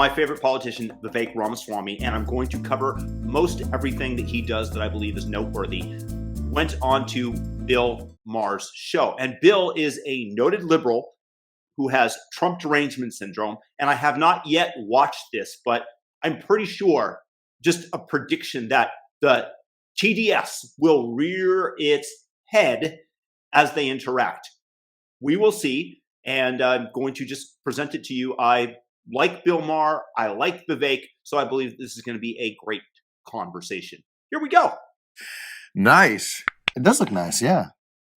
my favorite politician, Vivek Ramaswamy, and I'm going to cover most everything that he does that I believe is noteworthy, went on to Bill Maher's show. And Bill is a noted liberal who has Trump derangement syndrome. And I have not yet watched this, but I'm pretty sure, just a prediction, that the TDS will rear its head as they interact. We will see. And I'm going to just present it to you. I like Bill Maher. I like Vivek. So I believe this is going to be a great conversation. Here we go. Nice. It does look nice, yeah.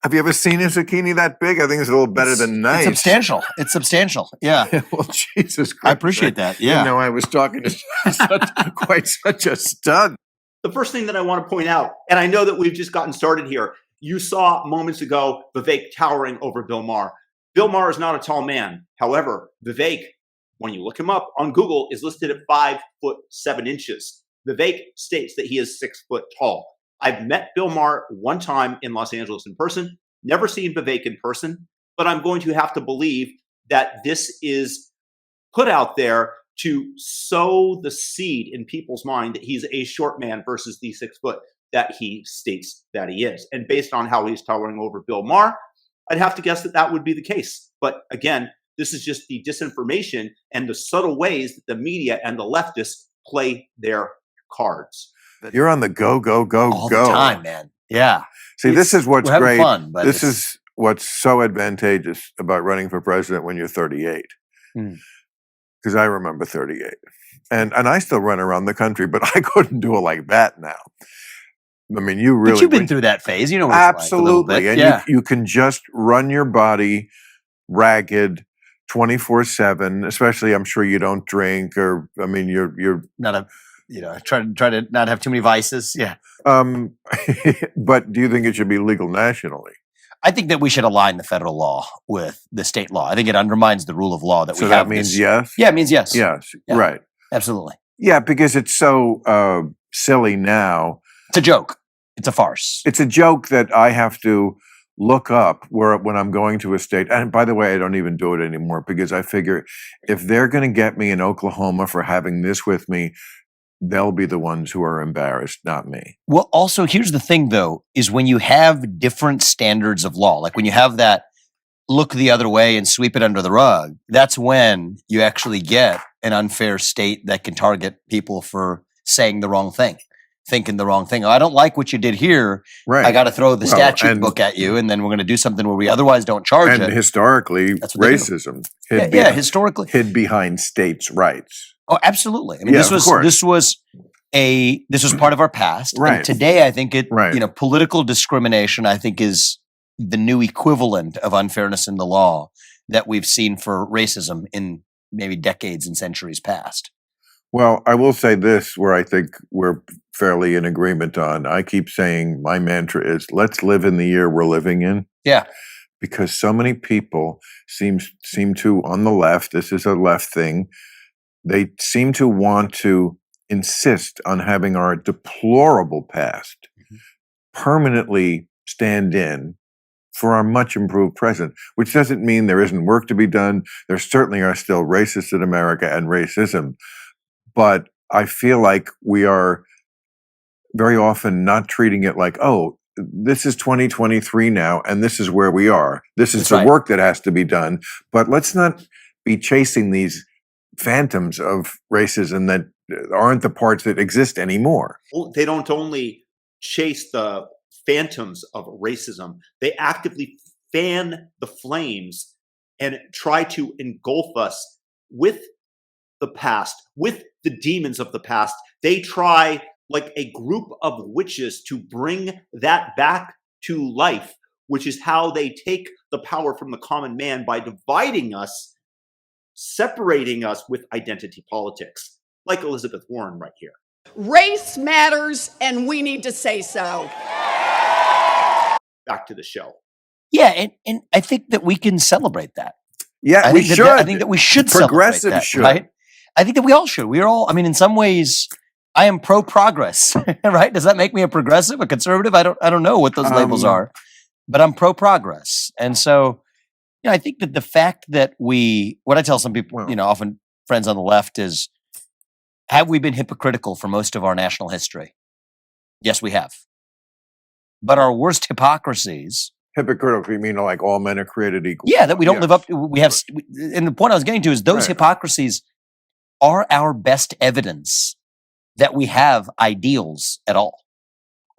Have you ever seen a zucchini that big? I think it's a little better than nice. It's substantial. It's substantial. Yeah. Well, Jesus Christ. I appreciate that. Yeah. You know, I was talking to such a stud. The first thing that I want to point out, and I know that we've just gotten started here, you saw moments ago Vivek towering over Bill Maher. Bill Maher is not a tall man. However, Vivek, when you look him up on Google, is listed at 5'7". Vivek states that he is 6 foot tall. I've met Bill Maher one time in Los Angeles in person, never seen Vivek in person, but I'm going to have to believe that this is put out there to sow the seed in people's mind that he's a short man versus the 6 foot that he states that he is. And based on how he's towering over Bill Maher, I'd have to guess that that would be the case. But again, this is just the disinformation and the subtle ways that the media and the leftists play their cards. You're on the go, go, go, All go. the time, man. Yeah. See, this is what's we're having great. fun, but This is what's so advantageous about running for president when you're 38. Because I remember 38. And I still run around the country, but I couldn't do it like that now. I mean, you really... But you've been through that phase. You know what it's absolutely. like a little bit. And Yeah. you can just run your body ragged 24/7, especially I'm sure you don't drink or, I mean, you're Not a, try to not have too many vices. Yeah. but do you think it should be legal nationally? I think that we should align the federal law with the state law. I think it undermines the rule of law that So we that have. means yes? Yeah, it means yes. Yes, Yeah. right. Absolutely. Yeah, because it's so silly now. It's a joke. It's a farce. It's a joke that I have to look up when I'm going to a state. And by the way, I don't even do it anymore because I figure if they're going to get me in Oklahoma for having this with me, they'll be the ones who are embarrassed, not me. Well, also, here's the thing, though, is when you have different standards of law, like when you have that look the other way and sweep it under the rug, that's when you actually get an unfair state that can target people for saying the wrong thing, thinking the wrong thing. Oh, I don't like what you did here. Right. I got to throw the Well, statute and- book at you, and then we're going to do something where we otherwise don't charge And it. historically, That's what they do. racism Yeah, historically. hid behind states' rights. Oh, absolutely. I mean, Yeah, this of was course. part of our past. Right. And today, I think Right. political discrimination, I think, is the new equivalent of unfairness in the law that we've seen for racism in maybe decades and centuries past. Well, I will say this, where I think we're fairly in agreement on. I keep saying my mantra is, let's live in the year we're living in. Yeah. Because so many people seem to, on the left, this is a left thing, they seem to want to insist on having our deplorable past permanently stand in for our much improved present, which doesn't mean there isn't work to be done. There certainly are still racists in America and racism. But I feel like we are very often not treating it like, oh, this is 2023 now, and this is where we are. This is That's the right. work that has to be done. But let's not be chasing these phantoms of racism that aren't the parts that exist anymore. They don't only chase the phantoms of racism, they actively fan the flames and try to engulf us with the past, with the demons of the past. They try, like a group of witches, to bring that back to life, which is how they take the power from the common man by dividing us, separating us with identity politics, like Elizabeth Warren right here. Race matters, and we need to say so. Back to the show. Yeah, and I think that we can celebrate that. Yeah, we should. I think that we should celebrate Progressives that, should. right? I think that we all should. We are all, I mean, in some ways, I am pro-progress, right? Does that make me a progressive, a conservative? I don't know what those labels are, but I'm pro-progress. And so, I think that the fact that what I tell some people, Well- often friends on the left is, have we been hypocritical for most of our national history? Yes, we have. But our worst hypocrisies, Hypocritical, you mean like all men are created equal? yeah, that we don't Yes. live up to, and the point I was getting to is those Right. hypocrisies are our best evidence that we have ideals at all,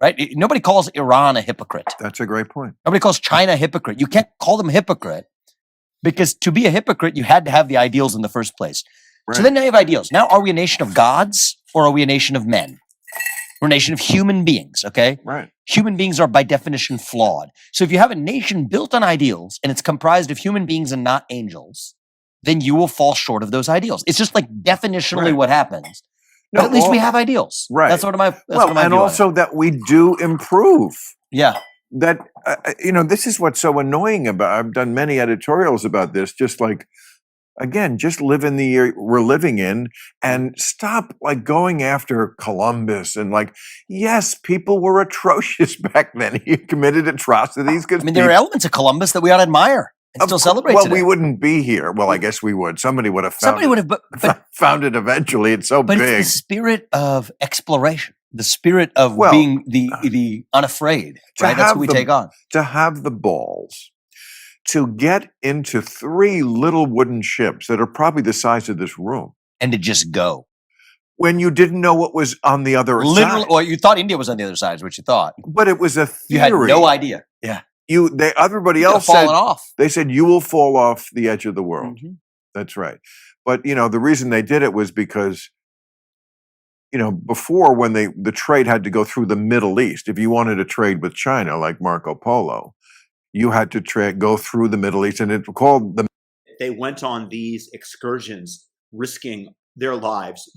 right? Nobody calls Iran a hypocrite. That's a great point. Nobody calls China a hypocrite. You can't call them a hypocrite because to be a hypocrite, you had to have the ideals in the first place. Right. So then now you have ideals. Now, are we a nation of gods or are we a nation of men? We're a nation of human beings, okay? Right. Human beings are by definition flawed. So if you have a nation built on ideals and it's comprised of human beings and not angels, then you will fall short of those ideals. It's just like definitionally Right. what happens. No, But at least we all- have ideals. Right. That's what my that's well, what my and view on it. also that we do improve. Yeah. That this is what's so annoying about. I've done many editorials about this. Just like, again, just live in the year we're living in, and stop like going after Columbus and like. Yes, people were atrocious back then. He committed atrocities. I mean, there are elements of Columbus that we ought to admire and still celebrate Well, today. we wouldn't be here. Well, I guess we would. Somebody would have found Somebody would have, but found it eventually. It's so But big. it's the spirit of exploration, the spirit of Well, being the unafraid, to right? That's have what we the- take on. To have the balls to get into 3 little wooden ships that are probably the size of this room And to just go. when you didn't know what was on the other Literally, side. or you thought India was on the other side, is what you thought. But it was a theory. You had no idea. Yeah. Everybody You else fallen said, off. they said, you will fall off the edge of the world. Mhm. That's right. But, the reason they did it was because, before when the trade had to go through the Middle East, if you wanted to trade with China, like Marco Polo, you had to go through the Middle East, and it's called the. They went on these excursions, risking their lives,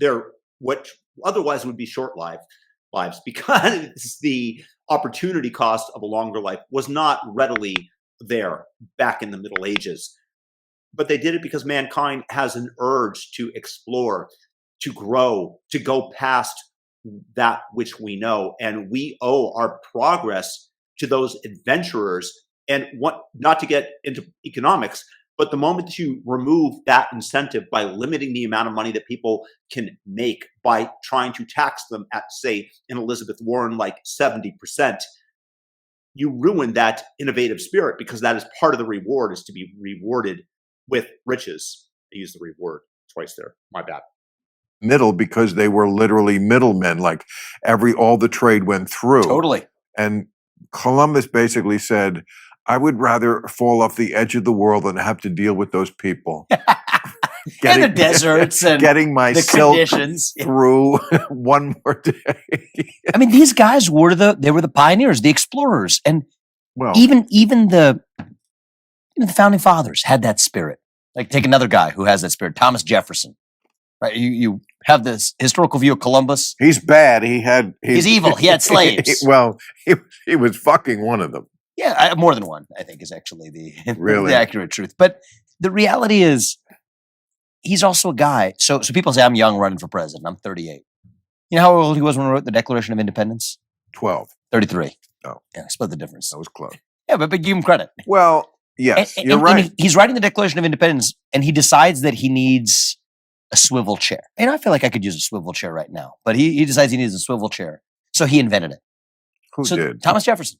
what otherwise would be short lives, because the opportunity cost of a longer life was not readily there back in the Middle Ages. But they did it because mankind has an urge to explore, to grow, to go past that which we know. And we owe our progress to those adventurers. And not to get into economics, but the moment that you remove that incentive by limiting the amount of money that people can make by trying to tax them at, say, in Elizabeth Warren, like 70%, you ruin that innovative spirit, because that is part of the reward, is to be rewarded with riches. I used the reward twice there. My bad. Middle, because they were literally middlemen. Like all the trade went through. Totally. And Columbus basically said, I would rather fall off the edge of the world than have to deal with those people. And the deserts and getting my the silk conditions. through one more day. I mean, these guys were the pioneers, the explorers, and Well, even the founding fathers had that spirit. Like, take another guy who has that spirit, Thomas Jefferson. Right? You have this historical view of Columbus. he's bad. He's evil. He had slaves. He was fucking one of them. Yeah, more than one, I think, is actually Really? the accurate truth. But the reality is, he's also a guy. So people say I'm young running for president. I'm 38. You know how old he was when he wrote the Declaration of Independence? 12. 33. Oh. Yeah, split the difference. That was close. Yeah, but give him credit. Well, yes, And- you're and right. he's writing the Declaration of Independence, and he decides that he needs a swivel chair. And I feel like I could use a swivel chair right now, but he decides he needs a swivel chair. So he invented it. Who did? Thomas Jefferson.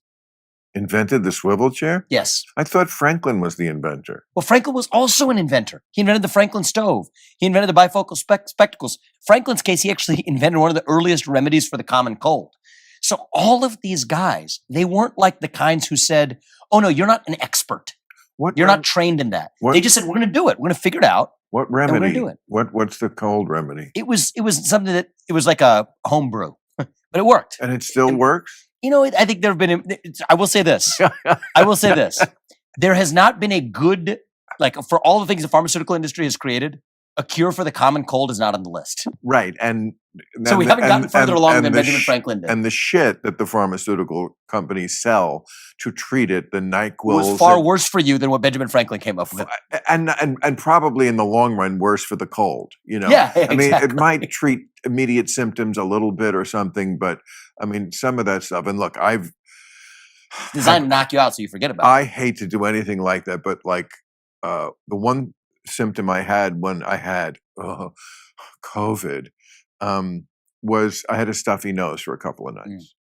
Invented the swivel chair? Yes. I thought Franklin was the inventor. Well, Franklin was also an inventor. He invented the Franklin stove. He invented the bifocal spectacles. Franklin's case, he actually invented one of the earliest remedies for the common cold. So all of these guys, they weren't like the kinds who said, oh no, you're not an expert. You're not trained in that. what- They just said, we're going to do it. We're going to figure it out. What we're gonna remedy? do it. What's the cold remedy? It was something that, it was like a home brew, but it worked. And it still works? You know, I think there have been, I will say this. There has not been a good, like, for all the things the pharmaceutical industry has created, a cure for the common cold is not on the list. Right. And So we haven't gotten further along than Benjamin Franklin did. And the shit that the pharmaceutical companies sell to treat it, the It NyQuil, was far worse for you than what Benjamin Franklin came up with. and probably in the long run worse for the cold. Yeah, I mean, it exactly. might treat immediate symptoms a little bit or something, but I mean, some of that stuff. And look, Designed to knock you out so you forget about it. I hate to do anything like that, but like the one symptom I had when I had COVID was I had a stuffy nose for a couple of nights.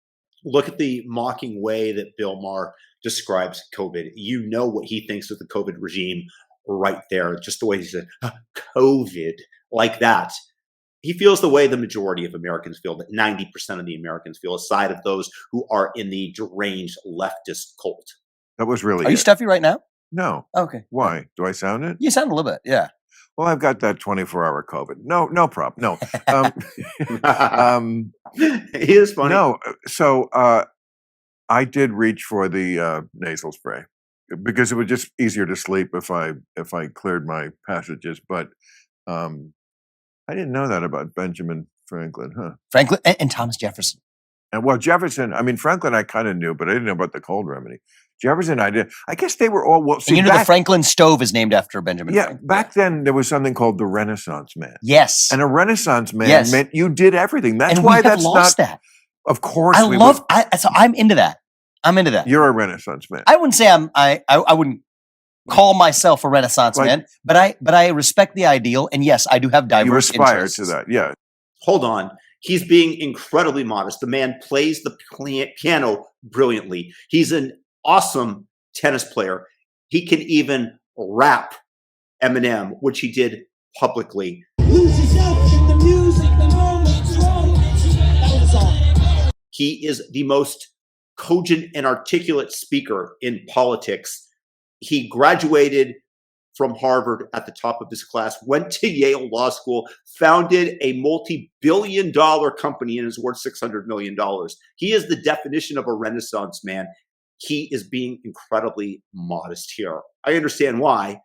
Look at the mocking way that Bill Maher describes COVID. You know what he thinks of the COVID regime right there, just the way he said COVID like that. He feels the way the majority of Americans feel, that 90% of the Americans feel, aside of those who are in the deranged leftist cult. That was really Are you stuffy right now? No. Okay. Why? Do I sound it? You sound a little bit, yeah. Well, I've got that 24-hour COVID. No problem. No. He is funny. No. So I did reach for the nasal spray because it was just easier to sleep if I cleared my passages. But I didn't know that about Benjamin Franklin, huh? Franklin and Thomas Jefferson. And well, Jefferson, I mean, Franklin I kind of knew, but I didn't know about the cold remedy. Jefferson, I did. I guess they were all well. See, And the Franklin stove is named after Benjamin Franklin. Back then there was something called the Renaissance man. Yes. And a Renaissance man meant you did everything. That's and why we have lost that. Of course, so I'm into that. I'm into that. You're a Renaissance man. I wouldn't say I wouldn't call myself a Renaissance man, but I respect the ideal, and yes, I do have diverse interests. You aspire to that, yeah. Hold on. He's being incredibly modest. The man plays the piano brilliantly. He's an awesome tennis player. He can even rap Eminem, which he did publicly. Lose yourself in the music, the moment's wrong. That was all. He is the most cogent and articulate speaker in politics. He graduated from Harvard at the top of his class, went to Yale Law School, founded a multi-billion-dollar company and is worth $600 million. He is the definition of a Renaissance man. He is being incredibly modest here. I understand why,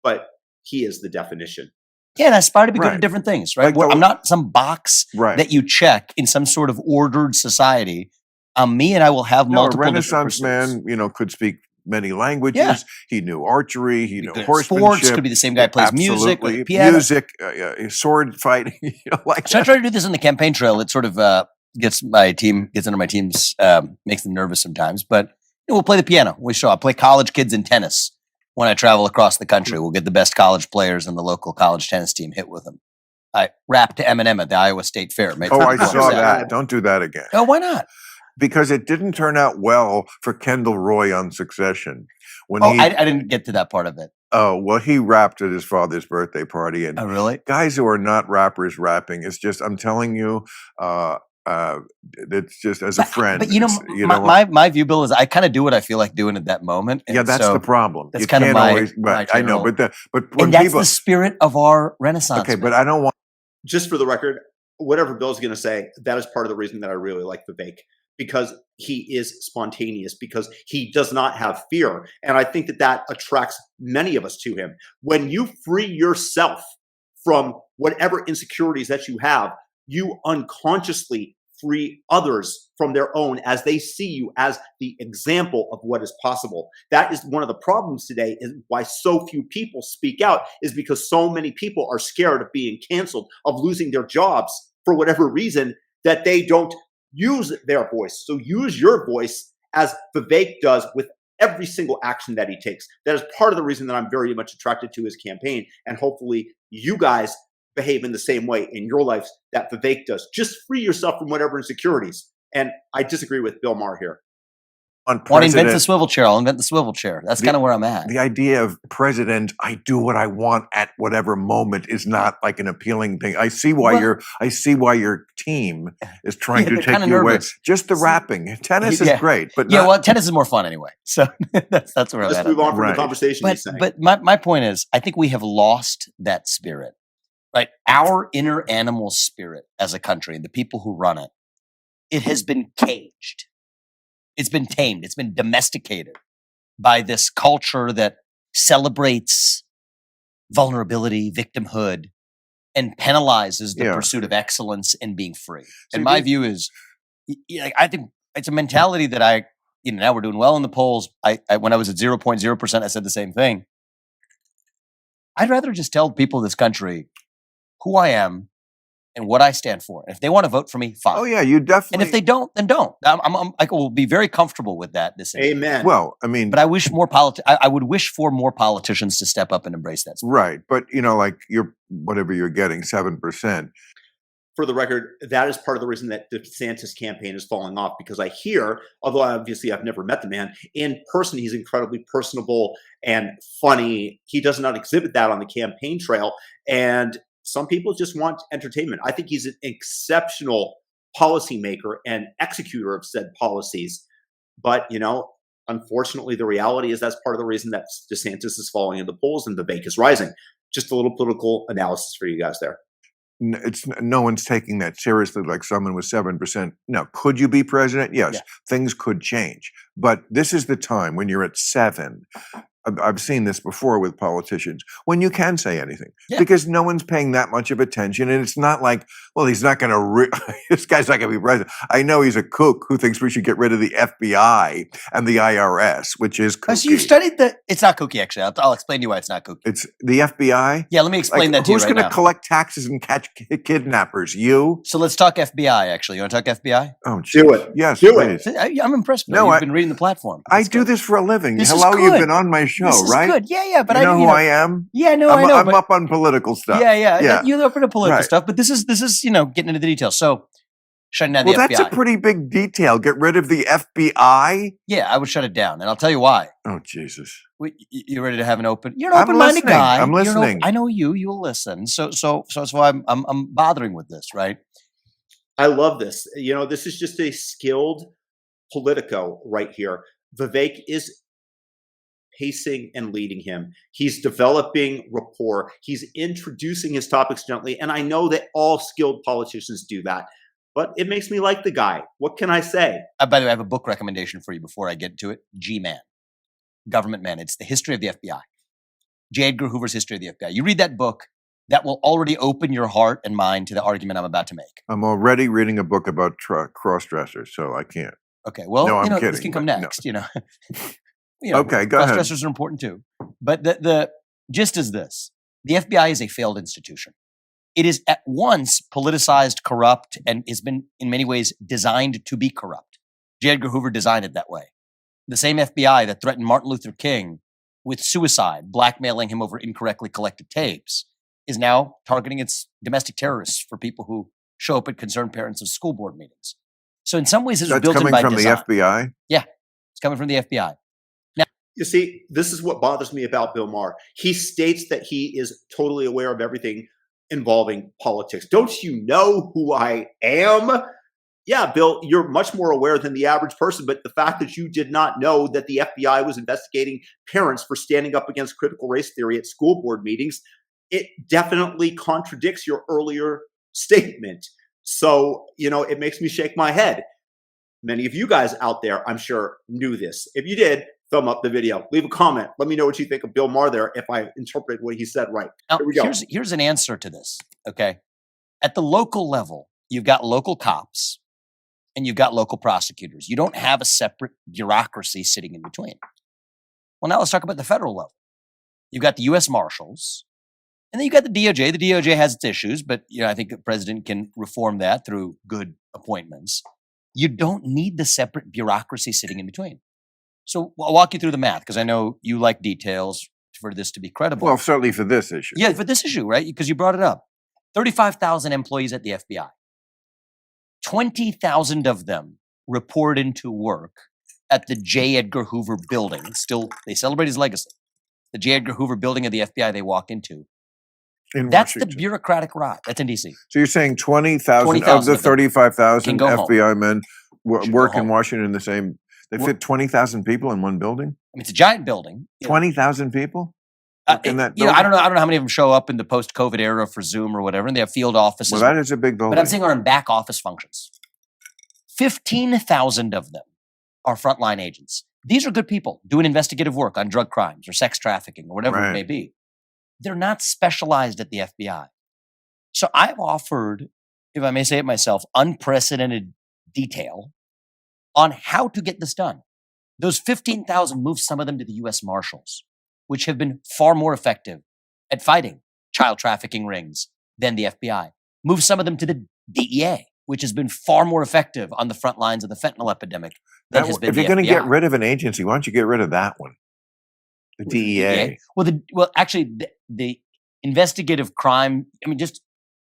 but he is the definition. Yeah, and I aspire to be good at different things, right? I'm not some box that you check in some sort of ordered society. I'm me, and I will have multiple. A Renaissance man, could speak many languages. Yeah. He knew archery. He knew horsemanship. Sports could be the same guy who plays music, piano. Music, sword fighting. So I try to do this on the campaign trail. It sort of gets under my team's, makes them nervous sometimes. But we'll play the piano. We show up. Play college kids in tennis when I travel across the country. We'll get the best college players on the local college tennis team, hit with them. I rapped to Eminem at the Iowa State Fair. I saw that. Don't do that again. Oh, why not? Because it didn't turn out well for Kendall Roy on Succession. I didn't get to that part of it. Oh, well, he rapped at his father's birthday party. And really? Guys who are not rappers rapping, it's just, I'm telling you, it's just as a friend. But my view, Bill, is I kind of do what I feel like doing at that moment. Yeah, that's the problem. That's kind of my I know, but when that's the spirit of our Renaissance. Okay, but I don't want. Just for the record, whatever Bill's going to say, that is part of the reason that I really like Vivek. Because he is spontaneous, because he does not have fear. And I think that attracts many of us to him. When you free yourself from whatever insecurities that you have, you unconsciously free others from their own as they see you as the example of what is possible. That is one of the problems today, is why so few people speak out, is because so many people are scared of being canceled, of losing their jobs for whatever reason, that they don't use their voice. So use your voice as Vivek does with every single action that he takes. That is part of the reason that I'm very much attracted to his campaign. And hopefully you guys behave in the same way in your lives that Vivek does. Just free yourself from whatever insecurities. And I disagree with Bill Maher here. Want to invent the swivel chair? I'll invent the swivel chair. That's kind of where I'm at. The idea of president, I do what I want at whatever moment, is not like an appealing thing. I see why your team is trying to take you away. Just the rapping. Tennis is great, but tennis is more fun anyway. So that's where I'm at. Let's move on from the conversation. But my point is, I think we have lost that spirit, right? Our inner animal spirit as a country, and the people who run it, it has been caged. It's been tamed. It's been domesticated by this culture that celebrates vulnerability, victimhood, and penalizes the pursuit of excellence and being free. And my view is, I think it's a mentality that now we're doing well in the polls. When I was at 0.0%, I said the same thing. I'd rather just tell people of this country who I am, and what I stand for. And if they want to vote for me, fine. Oh yeah, you And definitely. if they don't, then don't. I will be very comfortable with that decision. Amen. well, I mean, But I wish more I would wish for more politicians to step up and embrace that. right. But like whatever you're getting, 7%. For the record, that is part of the reason that the DeSantis campaign is falling off, because I hear, although obviously I've never met the man, in person he's incredibly personable and funny. He does not exhibit that on the campaign trail. And some people just want entertainment. I think he's an exceptional policymaker and executor of said policies. But, unfortunately, the reality is that's part of the reason that DeSantis is falling in the polls and Vivek is rising. Just a little political analysis for you guys there. No one's taking that seriously like someone with 7%. Now, could you be president? Yes, Yeah. things could change. But this is the time when you're at 7. I've seen this before with politicians, when you can say anything, Yeah. because no one's paying that much of attention. And it's not like, well, he's not going to, this guy's not going to be president. I know he's a kook who thinks we should get rid of the FBI and the IRS, which is kooky. So you've studied it's not kooky, actually. I'll explain to you why it's not kooky. It's the FBI. Yeah, let me explain that to you Who's right going to now. collect taxes and catch kidnappers? You? So let's talk FBI, actually. You want to talk FBI? Oh, Do geez. it. Yes, Do it. please. I'm impressed. Bill. No, You've I- been reading the platform. I That's do good. this for a living. This is Hello, you've good. been on my show, This is right? good. Yeah, but You know who I am? Yeah, no, I know. I'm but- up on political stuff. Yeah. You're up into political Right. stuff, but this is getting into the details. So shutting down Well, the that's FBI. a pretty big detail. Get rid of the FBI? Yeah, I would shut it down, and I'll tell you why. Oh, Jesus. You ready to have an open? You're an I'm open-minded listening. guy. I'm You're an listening. I know you. You'll listen. So that's why I'm bothering with this, right? I love this. This is just a skilled Politico right here. Vivek is pacing and leading him. He's developing rapport. He's introducing his topics gently. And I know that all skilled politicians do that, but it makes me like the guy. What can I say? By the way, I have a book recommendation for you before I get to it. G-Man, Government Man. It's the history of the FBI. J. Edgar Hoover's History of the FBI. You read that book, that will already open your heart and mind to the argument I'm about to make. I'm already reading a book about cross-dressers, so I can't. Okay, well, No, I'm this kidding, can come but no. next, Okay, go ahead. Cross-dressers are important too. But the gist is this. The FBI is a failed institution. It is at once politicized, corrupt, and has been in many ways designed to be corrupt. J. Edgar Hoover designed it that way. The same FBI that threatened Martin Luther King with suicide, blackmailing him over incorrectly collected tapes, is now targeting its domestic terrorists for people who show up at concerned parents of school board meetings. So in some ways, this was That's built in coming by from design. the FBI? It's coming from the FBI. You see, this is what bothers me about Bill Maher. He states that he is totally aware of everything involving politics. Don't you know who I am? Yeah, Bill, you're much more aware than the average person, but the fact that you did not know that the FBI was investigating parents for standing up against critical race theory at school board meetings, it definitely contradicts your earlier statement. So, it makes me shake my head. Many of you guys out there, I'm sure, knew this. If you did, thumb up the video. Leave a comment. Let me know what you think of Bill Maher there if I interpreted what he said right. Now, Here we go. here's an answer to this, okay? At the local level, you've got local cops and you've got local prosecutors. You don't have a separate bureaucracy sitting in between. Well, now let's talk about the federal level. You've got the U.S. Marshals, and then you've got the DOJ. The DOJ has its issues, but I think the president can reform that through good appointments. You don't need the separate bureaucracy sitting in between. So I'll walk you through the math because I know you like details for this to be credible. Well, certainly for this issue. Yeah, for this issue, right? Because you brought it up. 35,000 employees at the FBI. 20,000 of them report into work at the J. Edgar Hoover building. Still, they celebrate his legacy. The J. Edgar Hoover building of the FBI they walked into. In That's Washington. the bureaucratic rot. That's in D.C. So you're saying 20,000 of 20,000 the of them 35,000 can go home. FBI men Should work go in home. Washington in the same, they Wo- fit 20,000 people in one building? I mean, it's a giant building. 20,000 people? in that I building? don't know how many of them show up in the post-COVID era for Zoom or whatever, and they have field offices. Well, that is a big building. But I'm saying are in back office functions. 15,000 of them are frontline agents. These are good people doing investigative work on drug crimes or sex trafficking or whatever it Right. may be. They're not specialized at the FBI. So I've offered, if I may say it myself, unprecedented detail on how to get this done. Those 15,000 moved some of them to the U.S. Marshals, which have been far more effective at fighting child trafficking rings than the FBI. move some of them to the DEA, which has been far more effective on the front lines of the fentanyl epidemic than has been if the you're going to get FBI. rid of an agency, why don't you get rid of that one? The DEA. Well, actually, the investigative crime. I mean, just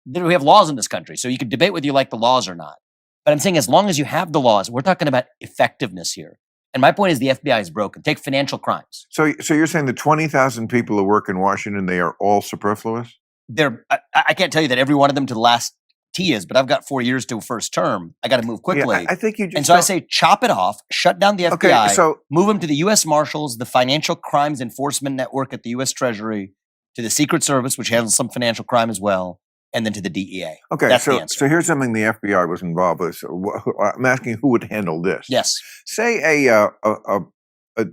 we have laws in this country, so you could debate whether you like the laws or not. But I'm saying as long as you have the laws, we're talking about effectiveness here. And my point is the FBI is broken. Take financial crimes. So you're saying the 20,000 people who work in Washington, they are all superfluous? I can't tell you that every one of them to the last T is, but I've got 4 years to a first term. I got to move quickly. Yeah, I think you just. And so I say chop it off, shut down the FBI, Okay, so move them to the U.S. Marshals, the Financial Crimes Enforcement Network at the U.S. Treasury, to the Secret Service, which handles some financial crime as well, and then to the DEA. okay, That's the so answer. so here's something the FBI was involved with. So I'm asking who would handle this. Yes. Say an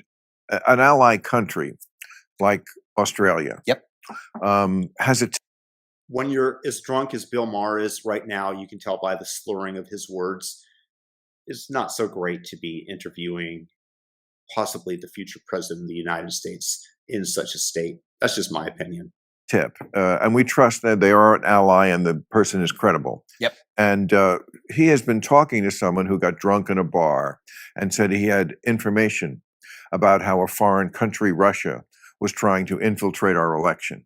ally country like Australia. Yep. Has a When you're as drunk as Bill Maher is right now, you can tell by the slurring of his words. It's not so great to be interviewing possibly the future president of the United States in such a state. That's just my opinion. tip, and we trust that they are an ally and the person is credible. Yep. And he has been talking to someone who got drunk in a bar and said he had information about how a foreign country, Russia, was trying to infiltrate our election.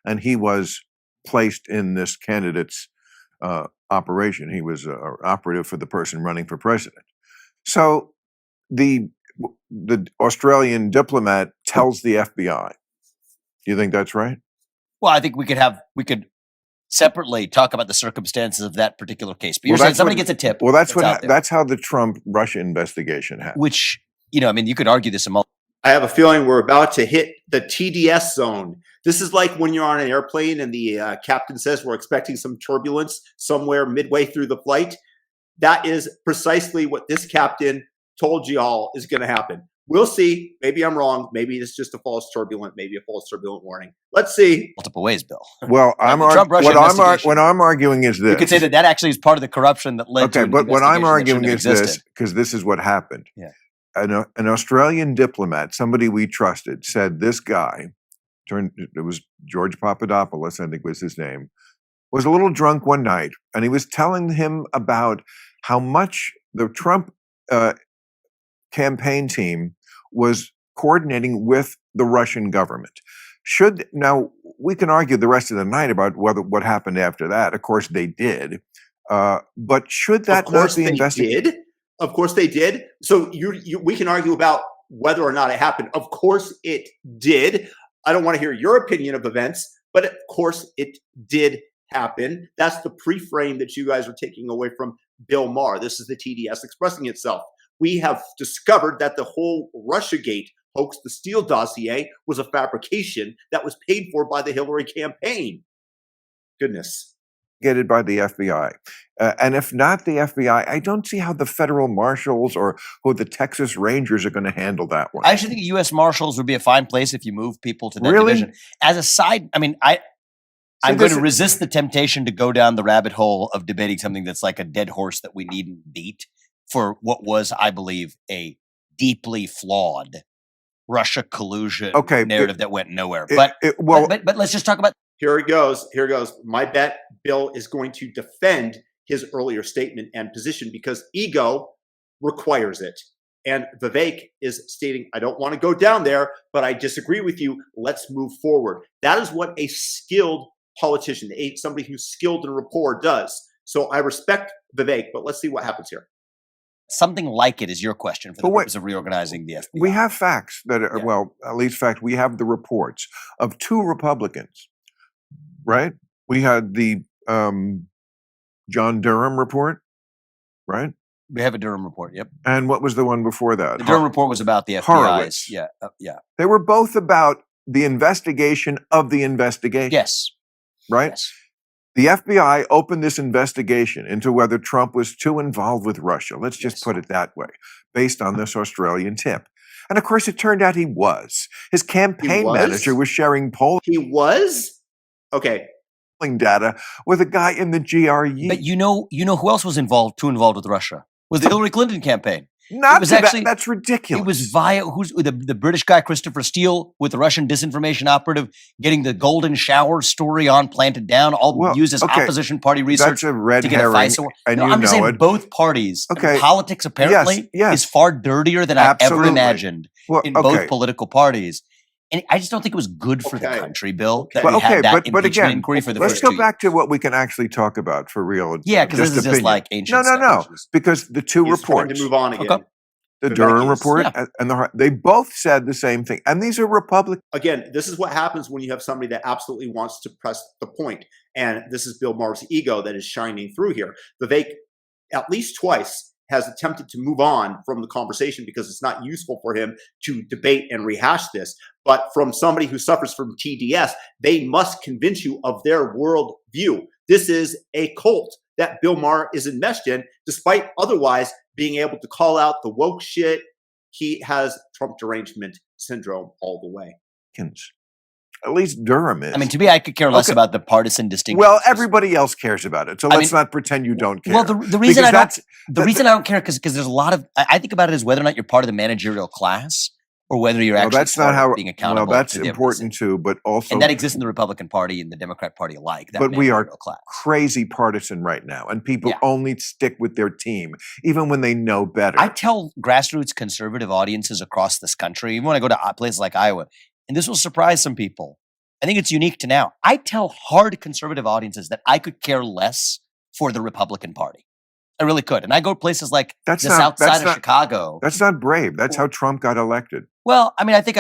And he was placed in this candidate's operation. He was an operative for the person running for president. So the Australian diplomat tells the FBI. Do you think that's right? Well, I think we could separately talk about the circumstances of that particular case. But you're Well, saying that's somebody what- gets a tip. Well, that's out there, that's how the Trump-Russia investigation happened. which, I mean, you could argue this a multiple. I have a feeling we're about to hit the TDS zone. This is like when you're on an airplane and the captain says we're expecting some turbulence somewhere midway through the flight. That is precisely what this captain told you all is going to happen. We'll see. Maybe I'm wrong. Maybe it's just a false turbulent, maybe a false turbulent warning. Let's see. Multiple ways, Bill. Well, The Trump-Russia investigation. what I'm arguing is this. You could say that actually is part of the corruption that led to Okay, an but what I'm investigation that arguing shouldn't is have this, existed. because this is what happened. Yeah. An Australian diplomat, somebody we trusted, said this guy, it was George Papadopoulos, I think was his name, was a little drunk one night, and he was telling him about how much the Trump campaign team was coordinating with the Russian government. Now, we can argue the rest of the night about what happened after that. Of course, they did. But should that Of course not be they investigated? did. Of course they did. So we can argue about whether or not it happened. Of course it did. I don't want to hear your opinion of events, but of course it did happen. That's the pre-frame that you guys are taking away from Bill Maher. This is the TDS expressing itself. We have discovered that the whole Russiagate hoax, the Steele dossier, was a fabrication that was paid for by the Hillary campaign. Goodness. By the FBI. And if not the FBI, I don't see how the federal marshals or who the Texas Rangers are going to handle that one. I actually think U.S. Marshals would be a fine place if you move people to that Really? division. As a side, I mean, I'm going to resist the temptation to go down the rabbit hole of debating something that's like a dead horse that we needn't beat for what was, I believe, a deeply flawed Russia collusion narrative that went nowhere. But let's just talk about. Here it goes. Here it goes. My bet, Bill is going to defend his earlier statement and position because ego requires it. And Vivek is stating, I don't want to go down there, but I disagree with you. Let's move forward. That is what a skilled politician, somebody who's skilled in rapport does. So I respect Vivek, but let's see what happens here. Something like it is your question for the purpose of reorganizing the FBI. We have facts that are, well, at least fact, we have the reports of 2 Republicans, right? We had the John Durham report, right? We have a Durham report, yep. And what was the one before that? The Durham report was about the FBI's. Horowitz. Yeah. They were both about the investigation of the investigation. Yes. Right? Yes. The FBI opened this investigation into whether Trump was too involved with Russia. Let's just put it that way, based on this Australian tip. And of course, it turned out he was. His campaign manager was sharing polling. He was? Okay. Data with a guy in the GRE. But you know who else was too involved with Russia? Was the Hillary Clinton campaign. Not was to that. actually- That's ridiculous. It was via who's the British guy Christopher Steele with the Russian disinformation operative getting the golden shower story on planted down, all Well, used as okay, opposition party research That's a red to get a herring, FISA. and No, you I'm just know saying it. both parties. Okay. Politics apparently yes. is far dirtier than I ever Absolutely. imagined Well, in okay. both political parties. And I just don't think it was good for the Okay. country, Bill, Okay. that we Well, okay, had that but impeachment again, inquiry for the let's first go 2 back to what we can actually talk about for real. Yeah, because this is just opinion. like ancient No, stuff. because the two He's trying reports, to move on again. Okay. the Vivek Durham is- report and they both said the same thing, and these are Republican. Again, this is what happens when you have somebody that absolutely wants to press the point. And this is Bill Maher's ego that is shining through here. Vivek, at least twice, has attempted to move on from the conversation because it's not useful for him to debate and rehash this. But from somebody who suffers from TDS, they must convince you of their world view. This is a cult that Bill Maher is enmeshed in, despite otherwise being able to call out the woke shit. He has Trump derangement syndrome all the way. At least Durham is. I mean, to me, I could care less Okay. about the partisan distinction. Well, everybody else cares about it, so I let's mean- not pretend you don't care. Well, the reason Because I don't that's- the reason I don't care because there's a lot of I think about it as whether or not you're part of the managerial class or whether you're well, actually that's part not how. of being accountable. Well, that's to the important too, but also and that exists in the Republican Party and the Democrat Party alike. That But we are managerial class. crazy partisan right now, and people Yeah. only stick with their team, even when they know better. I tell grassroots conservative audiences across this country, even when I go to places like Iowa, and this will surprise some people. I think it's unique to now. I tell hard conservative audiences that I could care less for the Republican Party. I really could. And I go to places like That's the not- south that's side not- of Chicago. That's not brave. That's how Trump got elected. Well, I mean, I think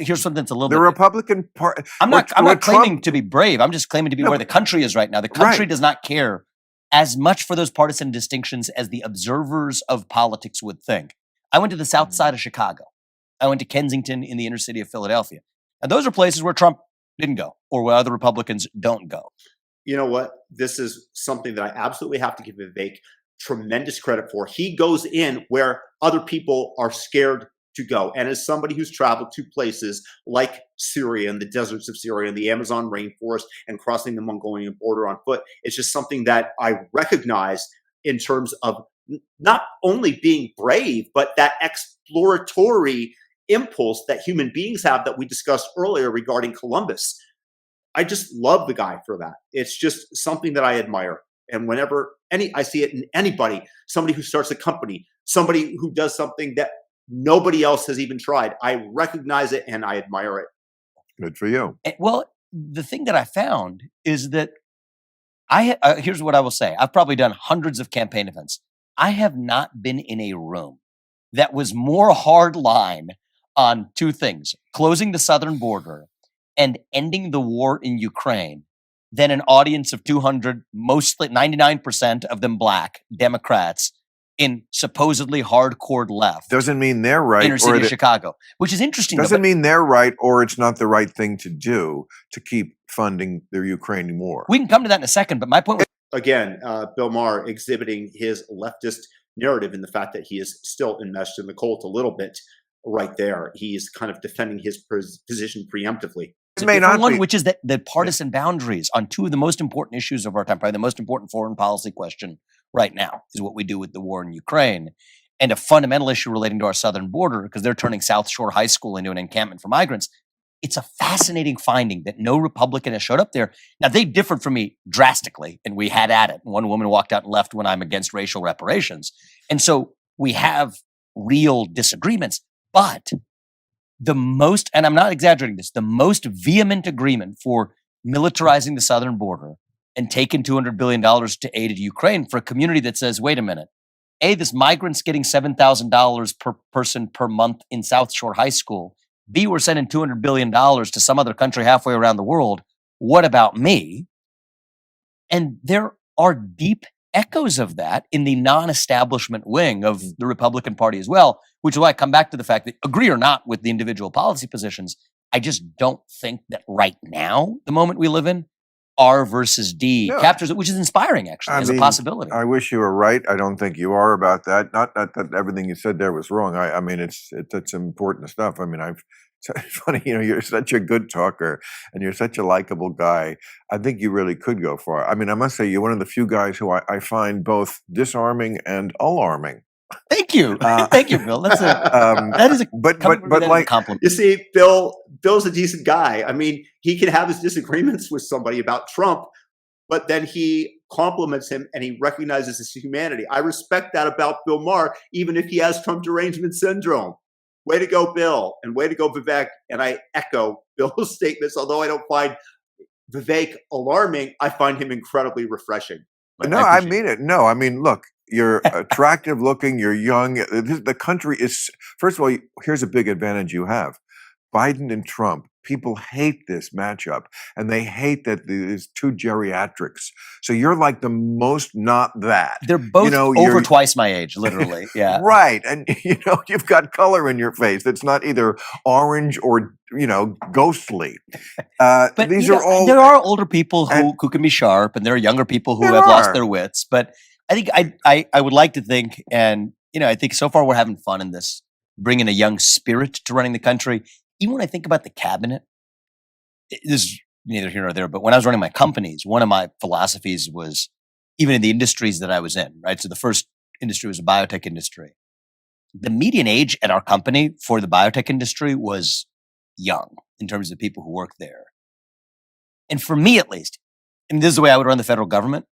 here's something that's a little The bit. Republican Party. I'm not claiming to be brave. I'm just claiming to be No, where the country is right now. The country Right. does not care as much for those partisan distinctions as the observers of politics would think. I went to the south side of Chicago. I went to Kensington in the inner city of Philadelphia. And those are places where Trump didn't go or where other Republicans don't go. You know what? This is something that I absolutely have to give Vivek tremendous credit for. He goes in where other people are scared to go. And as somebody who's traveled to places like Syria and the deserts of Syria and the Amazon rainforest and crossing the Mongolian border on foot, it's just something that I recognize in terms of not only being brave, but that exploratory impulse that human beings have that we discussed earlier regarding Columbus. I just love the guy for that. It's just something that I admire. And whenever I see it in anybody, somebody who starts a company, somebody who does something that nobody else has even tried, I recognize it and I admire it. Good for you. Well, the thing that I found is that here's what I will say. I've probably done hundreds of campaign events. I have not been in a room that was more hard line on two things, closing the southern border and ending the war in Ukraine, than an audience of 200, mostly 99% of them black Democrats in supposedly hardcore left Doesn't mean they're right, inner or city of that- Chicago, which is interesting. though, doesn't but mean they're right, or it's not the right thing to do to keep funding the Ukrainian war. we can come to that in a second, but my point was Again, Bill Maher exhibiting his leftist narrative in the fact that he is still enmeshed in the cult a little bit right there. He's kind of defending his position preemptively. It a may different not one, be. which is that the partisan boundaries on two of the most important issues of our time, probably the most important foreign policy question right now is what we do with the war in Ukraine, and a fundamental issue relating to our southern border because they're turning South Shore High School into an encampment for migrants. It's a fascinating finding that no Republican has showed up there. Now, they differed from me drastically, and we had at it. One woman walked out and left when I'm against racial reparations. And so we have real disagreements, but the most, and I'm not exaggerating this, the most vehement agreement for militarizing the southern border and taking $200 billion to aid Ukraine for a community that says, wait a minute, A, this migrant's getting $7,000 per person per month in South Shore High School. B, we're sending $200 billion to some other country halfway around the world. What about me? And there are deep echoes of that in the non-establishment wing of the Republican Party as well, which is why I come back to the fact that, agree or not with the individual policy positions, I just don't think that right now, the moment we live in, R versus D No. captures it, which is inspiring actually I as a mean, possibility. I wish you were right. I don't think you are about that. Not that everything you said there was wrong. I mean, it's important stuff. I mean, it's funny, you're such a good talker and you're such a likable guy. I think you really could go far. I mean, I must say you're one of the few guys who I find both disarming and alarming. Thank you. Thank you, Bill. That is a but like compliment. You see, Bill's a decent guy. I mean, he can have his disagreements with somebody about Trump, but then he compliments him and he recognizes his humanity. I respect that about Bill Maher, even if he has Trump derangement syndrome. Way to go, Bill, and way to go, Vivek. And I echo Bill's statements, although I don't find Vivek alarming, I find him incredibly refreshing. No, I mean it. No, I mean, look, you're attractive looking, you're young. The country is, first of all, here's a big advantage you have. Biden and Trump, people hate this matchup, and they hate that there's two geriatrics. So you're like the most not that. They're both over twice my age, literally. Yeah. Right. And, you've got color in your face that's not either orange or, ghostly. But these are all. There are older people who can be sharp, and there are younger people who have lost their wits. But I think I would like to think, and, I think so far we're having fun in this, bringing a young spirit to running the country. Even when I think about the cabinet, this is neither here nor there, but when I was running my companies, one of my philosophies was, even in the industries that I was in, right? So the first industry was the biotech industry. The median age at our company for the biotech industry was young in terms of the people who work there. And for me, at least, and this is the way I would run the federal government.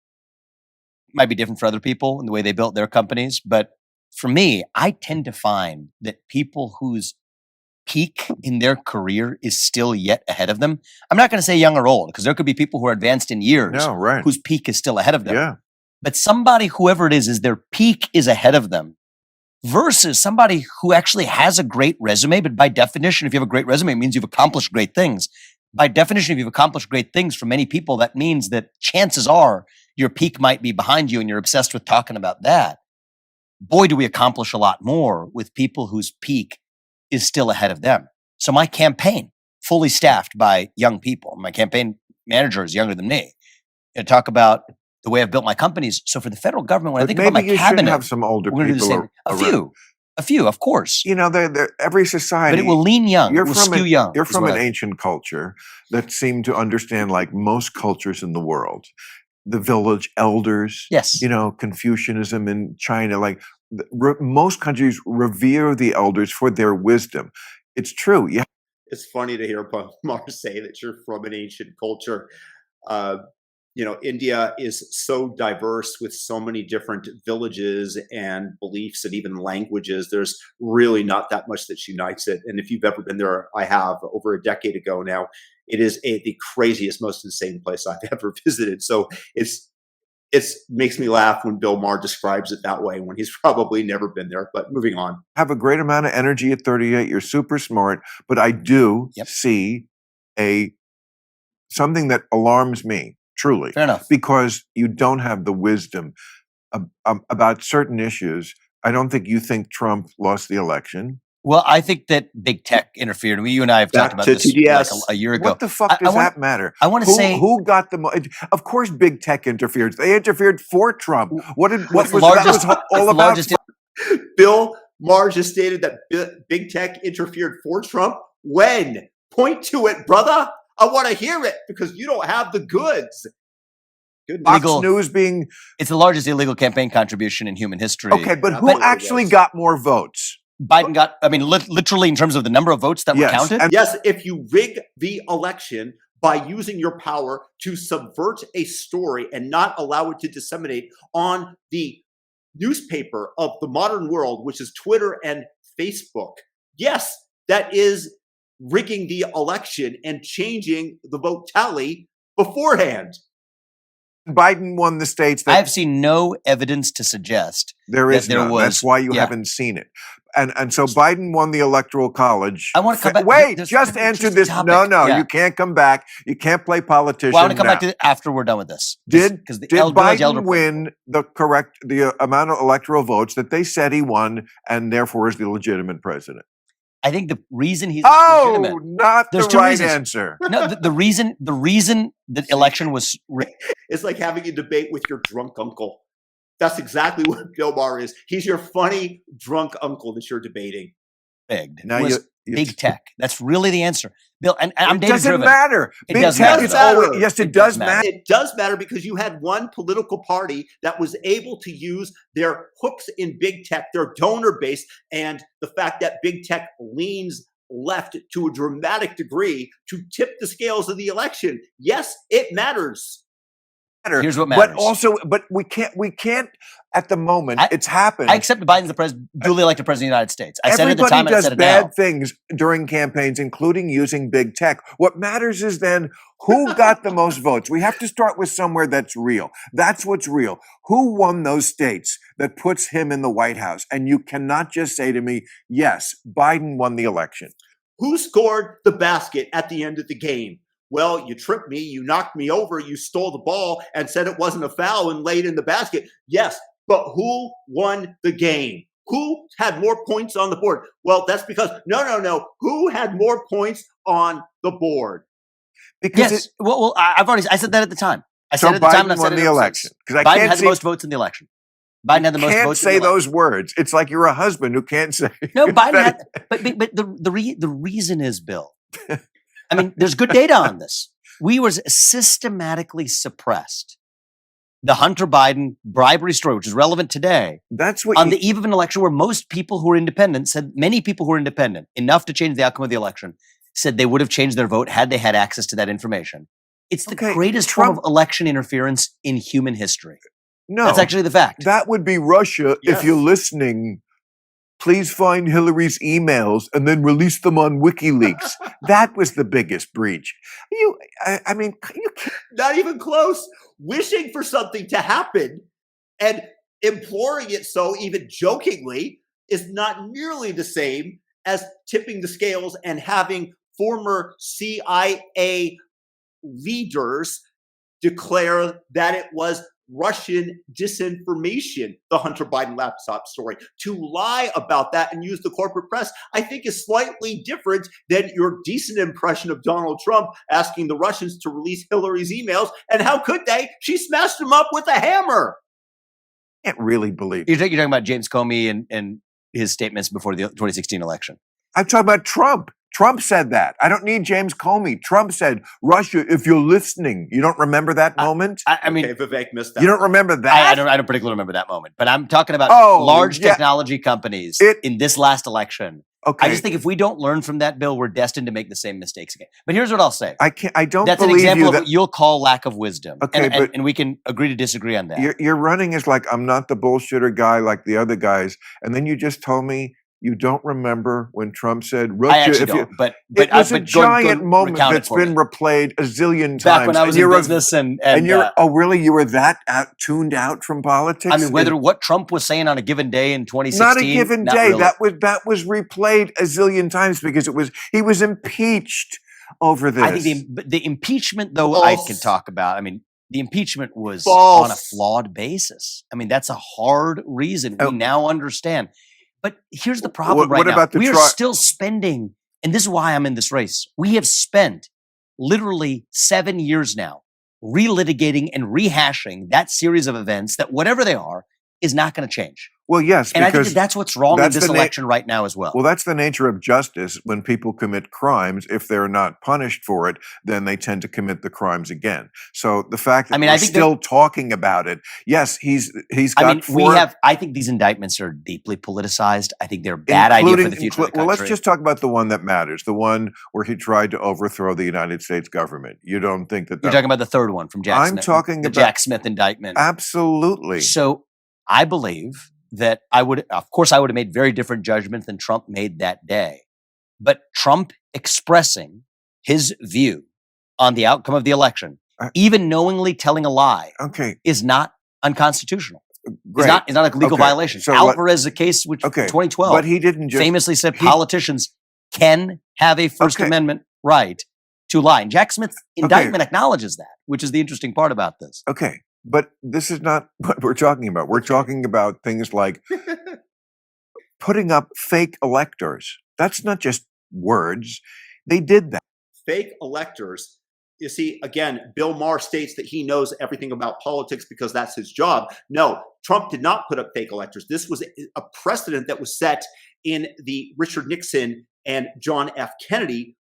It might be different for other people in the way they built their companies. But for me, I tend to find that people whose peak in their career is still yet ahead of them. I'm not going to say young or old, because there could be people who are advanced in years whose peak is still ahead of them. Yeah. But somebody, whoever it is their peak is ahead of them, versus somebody who actually has a great resume. But by definition, if you have a great resume, it means you've accomplished great things. By definition, if you've accomplished great things for many people, that means that chances are your peak might be behind you and you're obsessed with talking about that. Boy, do we accomplish a lot more with people whose peak is still ahead of them. So my campaign, fully staffed by young people. My campaign manager is younger than me. Talk about the way I've built my companies. So for the federal government, when I think about my cabinet, should have some older people. A few, of course. They're every society. But it will lean young. It will skew young. You're from an ancient culture that seemed to understand, like most cultures in the world, the village elders. Yes. Confucianism in China, like most countries revere the elders for their wisdom. It's true. Yeah. It's funny to hear Maher say that you're from an ancient culture. India is so diverse with so many different villages and beliefs and even languages. There's really not that much that unites it. And if you've ever been there, I have over a decade ago now. It is the craziest, most insane place I've ever visited. So it makes me laugh when Bill Maher describes it that way when he's probably never been there. But moving on. Have a great amount of energy at 38. You're super smart, but I do see something that alarms me, truly. Fair enough. Because you don't have the wisdom about certain issues. I don't think you think Trump lost the election. Well, I think that big tech interfered. You and I have talked about this TDS. like a year ago. What the fuck does that matter? I want to say who got the. Of course, big tech interfered. They interfered for Trump. What was that all about? Bill Maher just stated that big tech interfered for Trump. When? Point to it, brother. I want to hear it because you don't have the goods. Fox News being. It's the largest illegal campaign contribution in human history. Okay, but who actually got more votes? Biden got, literally in terms of the number of votes that were counted? Yes, if you rig the election by using your power to subvert a story and not allow it to disseminate on the newspaper of the modern world, which is Twitter and Facebook. Yes, that is rigging the election and changing the vote tally beforehand. Biden won the states. I have seen no evidence to suggest there is none. That's why you haven't seen it. And so Biden won the Electoral College. I want to come back. Wait, just answer this. No, you can't come back. You can't play politician. Well, I want to come back to it after we're done with this. Did Biden win the amount of electoral votes that they said he won, and therefore is the legitimate president? I think the reason he's legitimate. Not the right answer. No, the reason the election was rigged. It's like having a debate with your drunk uncle. That's exactly what Bill Maher is. He's your funny drunk uncle that you're debating. Now big tech. That's really the answer, Bill. And I'm It data doesn't driven. matter. It Big does tech matter, is though. always, yes, it does matter. matter. It does matter because you had one political party that was able to use their hooks in big tech, their donor base, and the fact that big tech leans left to a dramatic degree to tip the scales of the election. Yes, it matters. Here's what matters. But we can't at the moment. It's happened. I accept Biden's the duly elected president of the United States. I said it at the Everybody time, and I does said it bad now. things during campaigns, including using big tech. What matters is then who got the most votes. We have to start with somewhere that's real. That's what's real. Who won those states that puts him in the White House? And you cannot just say to me, yes, Biden won the election. Who scored the basket at the end of the game? Well, you tripped me, you knocked me over, you stole the ball and said it wasn't a foul and laid in the basket. Yes, but who won the game? Who had more points on the board? Well, that's because, no. Who had more points on the board? Because Yes. Well, I said that at the time. I so said it at the time, Biden and I said won it the ever election. since. Because I Biden can't had the see, most votes in the election. Biden had the most can't votes. say in the those election. words. It's like you're a husband who can't say. No, Biden that- had, but the reason is, Bill. I mean, there's good data on this. We were systematically suppressed. The Hunter Biden bribery story, which is relevant today, That's what on the eve of an election where most people who were independent said, many people who were independent, enough to change the outcome of the election, said they would have changed their vote had they had access to that information. It's the Okay, greatest Trump- form of election interference in human history. No, That's actually the fact. that would be Russia. Yes. If you're listening, please find Hillary's emails and then release them on WikiLeaks. That was the biggest breach. I mean, you can't. Not even close. Wishing for something to happen and imploring it so, even jokingly, is not nearly the same as tipping the scales and having former CIA leaders declare that it was Russian disinformation, the Hunter Biden laptop story. To lie about that and use the corporate press, I think, is slightly different than your decent impression of Donald Trump asking the Russians to release Hillary's emails. And how could they? She smashed them up with a hammer. I can't really believe. You're talking about James Comey and his statements before the 2016 election. I'm talking about Trump. Trump said that. I don't need James Comey. Trump said, Russia, if you're listening, you don't remember that moment? I mean, Okay, Vivek missed that. You don't remember that? I don't particularly remember that moment, but I'm talking about Oh, large yeah. technology companies in this last election. Okay. I just think if we don't learn from that, Bill, we're destined to make the same mistakes again. But here's what I'll say. I don't That's an believe example you of that what you'll call lack of wisdom. Okay, but- and we can agree to disagree on that. you're running as like, I'm not the bullshitter guy like the other guys. And then you just told me you don't remember when Trump said, Russia, I actually if you. don't. But It was a but giant moment recount it that's for been me. replayed a zillion times. Back when I was and in you're a- business and you're, oh, really? You were that tuned out from politics? I mean, what Trump was saying on a given day in 2016. Not a given not day. really. That was replayed a zillion times because he was impeached over this. I think the impeachment, though, False. I can talk about. I mean, the impeachment was False. on a flawed basis. I mean, that's a hard reason. Oh. We now understand. But here's the problem What right now. about the We are tri- still spending, and this is why I'm in this race. We have spent literally 7 years now relitigating and rehashing that series of events that, whatever they are, is not going to change. Well, yes, And I think because that's what's wrong in that's this the na- election right now as well. well, that's the nature of justice. When people commit crimes, if they're not punished for it, then they tend to commit the crimes again. So the fact that I mean, we're I think still talking about it, yes, he's got I mean, four. I think these indictments are deeply politicized. I think they're a bad idea for the future of the Well, country. let's just talk about the one that matters, the one where he tried to overthrow the United States government. You don't think that? You're talking about the third one from Jack I'm Smith. talking the about- Jack Smith indictment. Absolutely. So I believe that I would have made very different judgments than Trump made that day. But Trump expressing his view on the outcome of the election, even knowingly telling a lie, Okay, is not unconstitutional. great. It's not a legal Okay, violation. so Alvarez is a case which Okay, 2012 but he didn't just. famously said politicians can have a First Okay. Amendment right to lie. And Jack Smith's indictment acknowledges that, which is the interesting part about this. Okay, but this is not what we're talking about. We're talking about things like putting up fake electors. That's not just words. They did that. Fake electors. You see, again, Bill Maher states that he knows everything about politics because that's his job. No, Trump did not put up fake electors. This was a precedent that was set in the Richard Nixon and John F. Kennedy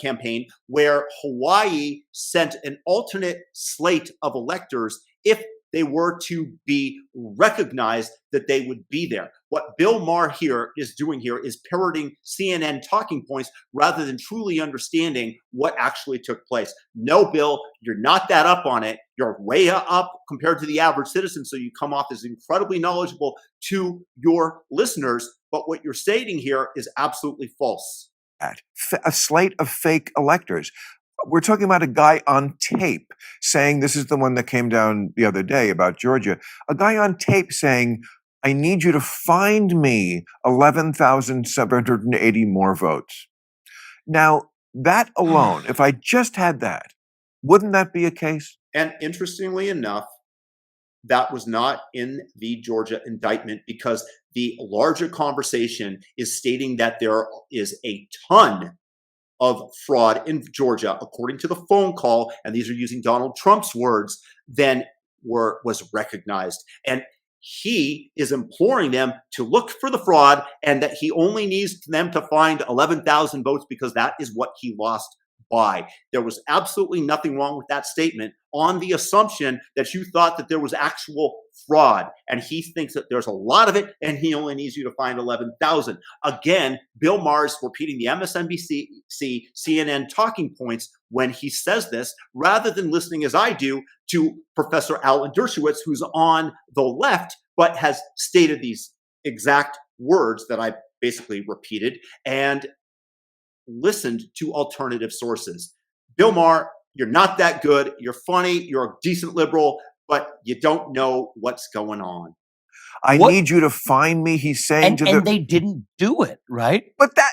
campaign, where Hawaii sent an alternate slate of electors if they were to be recognized that they would be there. What Bill Maher is doing here is parroting CNN talking points rather than truly understanding what actually took place. No, Bill, you're not that up on it. You're way up compared to the average citizen, so you come off as incredibly knowledgeable to your listeners. But what you're stating here is absolutely false. A slate of fake electors. We're talking about a guy on tape saying, this is the one that came down the other day about Georgia, a guy on tape saying, I need you to find me 11,780 more votes. Now, that alone, if I just had that, wouldn't that be a case? And interestingly enough, that was not in the Georgia indictment, because the larger conversation is stating that there is a ton of fraud in Georgia, according to the phone call, and these are using Donald Trump's words, then was recognized. And he is imploring them to look for the fraud, and that he only needs them to find 11,000 votes because that is what he lost by. There was absolutely nothing wrong with that statement on the assumption that you thought that there was actual fraud. And he thinks that there's a lot of it, and he only needs you to find 11,000. Again, Bill Maher is repeating the MSNBC, CNN talking points when he says this, rather than listening, as I do, to Professor Alan Dershowitz, who's on the left, but has stated these exact words that I basically repeated, and listened to alternative sources. Bill Maher, you're not that good. You're funny. You're a decent liberal, but you don't know what's going on. I need you to find me, he's saying and they didn't do it, right? But that,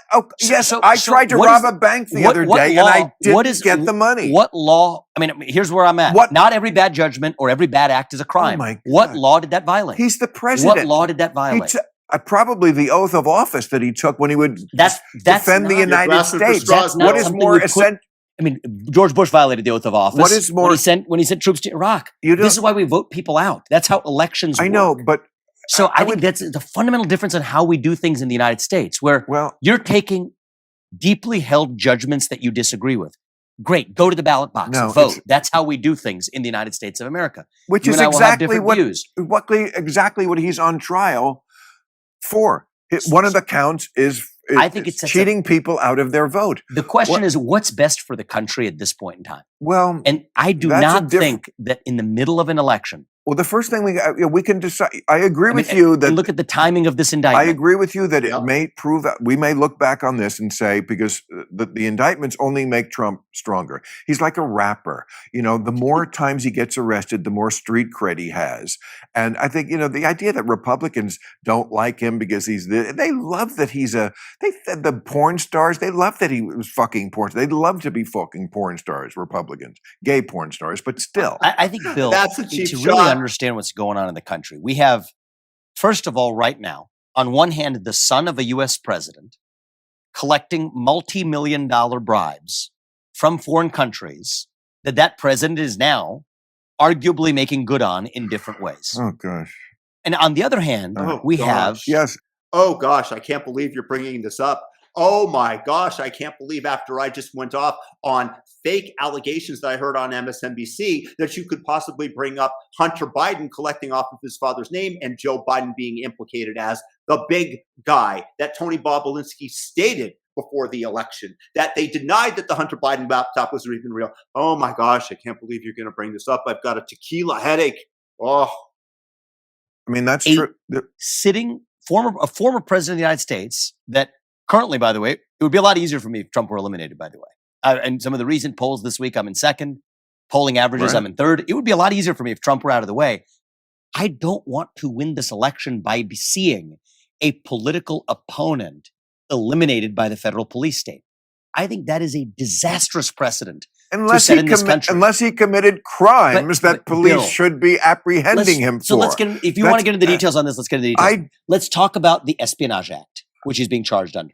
I tried to rob a bank the other day, and I didn't get the money. What law? I mean, here's where I'm at. Not every bad judgment or every bad act is a crime. Oh my God. What law did that violate? He's the president. What law did that violate? Probably the oath of office that he took when he would defend the United States. What is more essential? I mean, George Bush violated the oath of office. What is more when he sent troops to Iraq? This is why we vote people out. That's how elections work. I know, but so I think that's the fundamental difference in how we do things in the United States, where you're taking deeply held judgments that you disagree with. Great, go to the ballot box, vote. That's how we do things in the United States of America. Which is exactly what he's on trial for. One of the counts is I think it's cheating people out of their vote. The question is, what's best for the country at this point in time? Well, and I do not think that in the middle of an election. Well, the first thing we can decide. I agree with you that look at the timing of this indictment. I agree with you that it may prove that we may look back on this and say, because the indictments only make Trump stronger. He's like a rapper. The more times he gets arrested, the more street cred he has. And I think the idea that Republicans don't like him because they love that he's the porn stars. They love that he was fucking porn. They'd love to be fucking porn stars. Republicans, gay porn stars, but still, I think Bill, that's a cheap shot. Really understand what's going on in the country. We have, first of all, right now, on one hand, the son of a U.S. president collecting multi-million-dollar bribes from foreign countries that president is now arguably making good on in different ways. Oh, gosh. And on the other hand, we have... Yes. Oh, gosh, I can't believe you're bringing this up. Oh my gosh, I can't believe after I just went off on fake allegations that I heard on MSNBC that you could possibly bring up Hunter Biden collecting off of his father's name and Joe Biden being implicated as the big guy that Tony Bobolinsky stated before the election, that they denied that the Hunter Biden laptop was even real. Oh my gosh, I can't believe you're going to bring this up. I've got a tequila headache. Oh. I mean, that's true. A former president of the United States that currently, by the way, it would be a lot easier for me if Trump were eliminated, by the way. And some of the recent polls this week, I'm in second. Polling averages, I'm in third. It would be a lot easier for me if Trump were out of the way. I don't want to win this election by seeing a political opponent eliminated by the federal police state. I think that is a disastrous precedent unless he committed crimes that police should be apprehending him for. So let's get, if you want to get into the details on this, let's get into the details. Let's talk about the Espionage Act, which he's being charged under.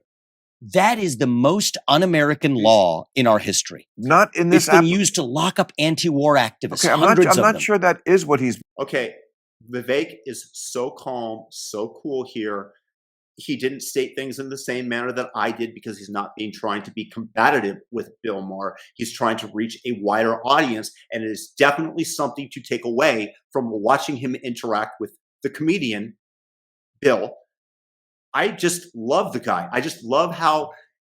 That is the most un-American law in our history. Not in this. It's been used to lock up anti-war activists. Okay, I'm not sure that is what he's. Okay, Vivek is so calm, so cool here. he didn't state things in the same manner that I did because he's not trying to be combative with Bill Maher. He's trying to reach a wider audience, and it is definitely something to take away from watching him interact with the comedian Bill. I just love the guy. I just love how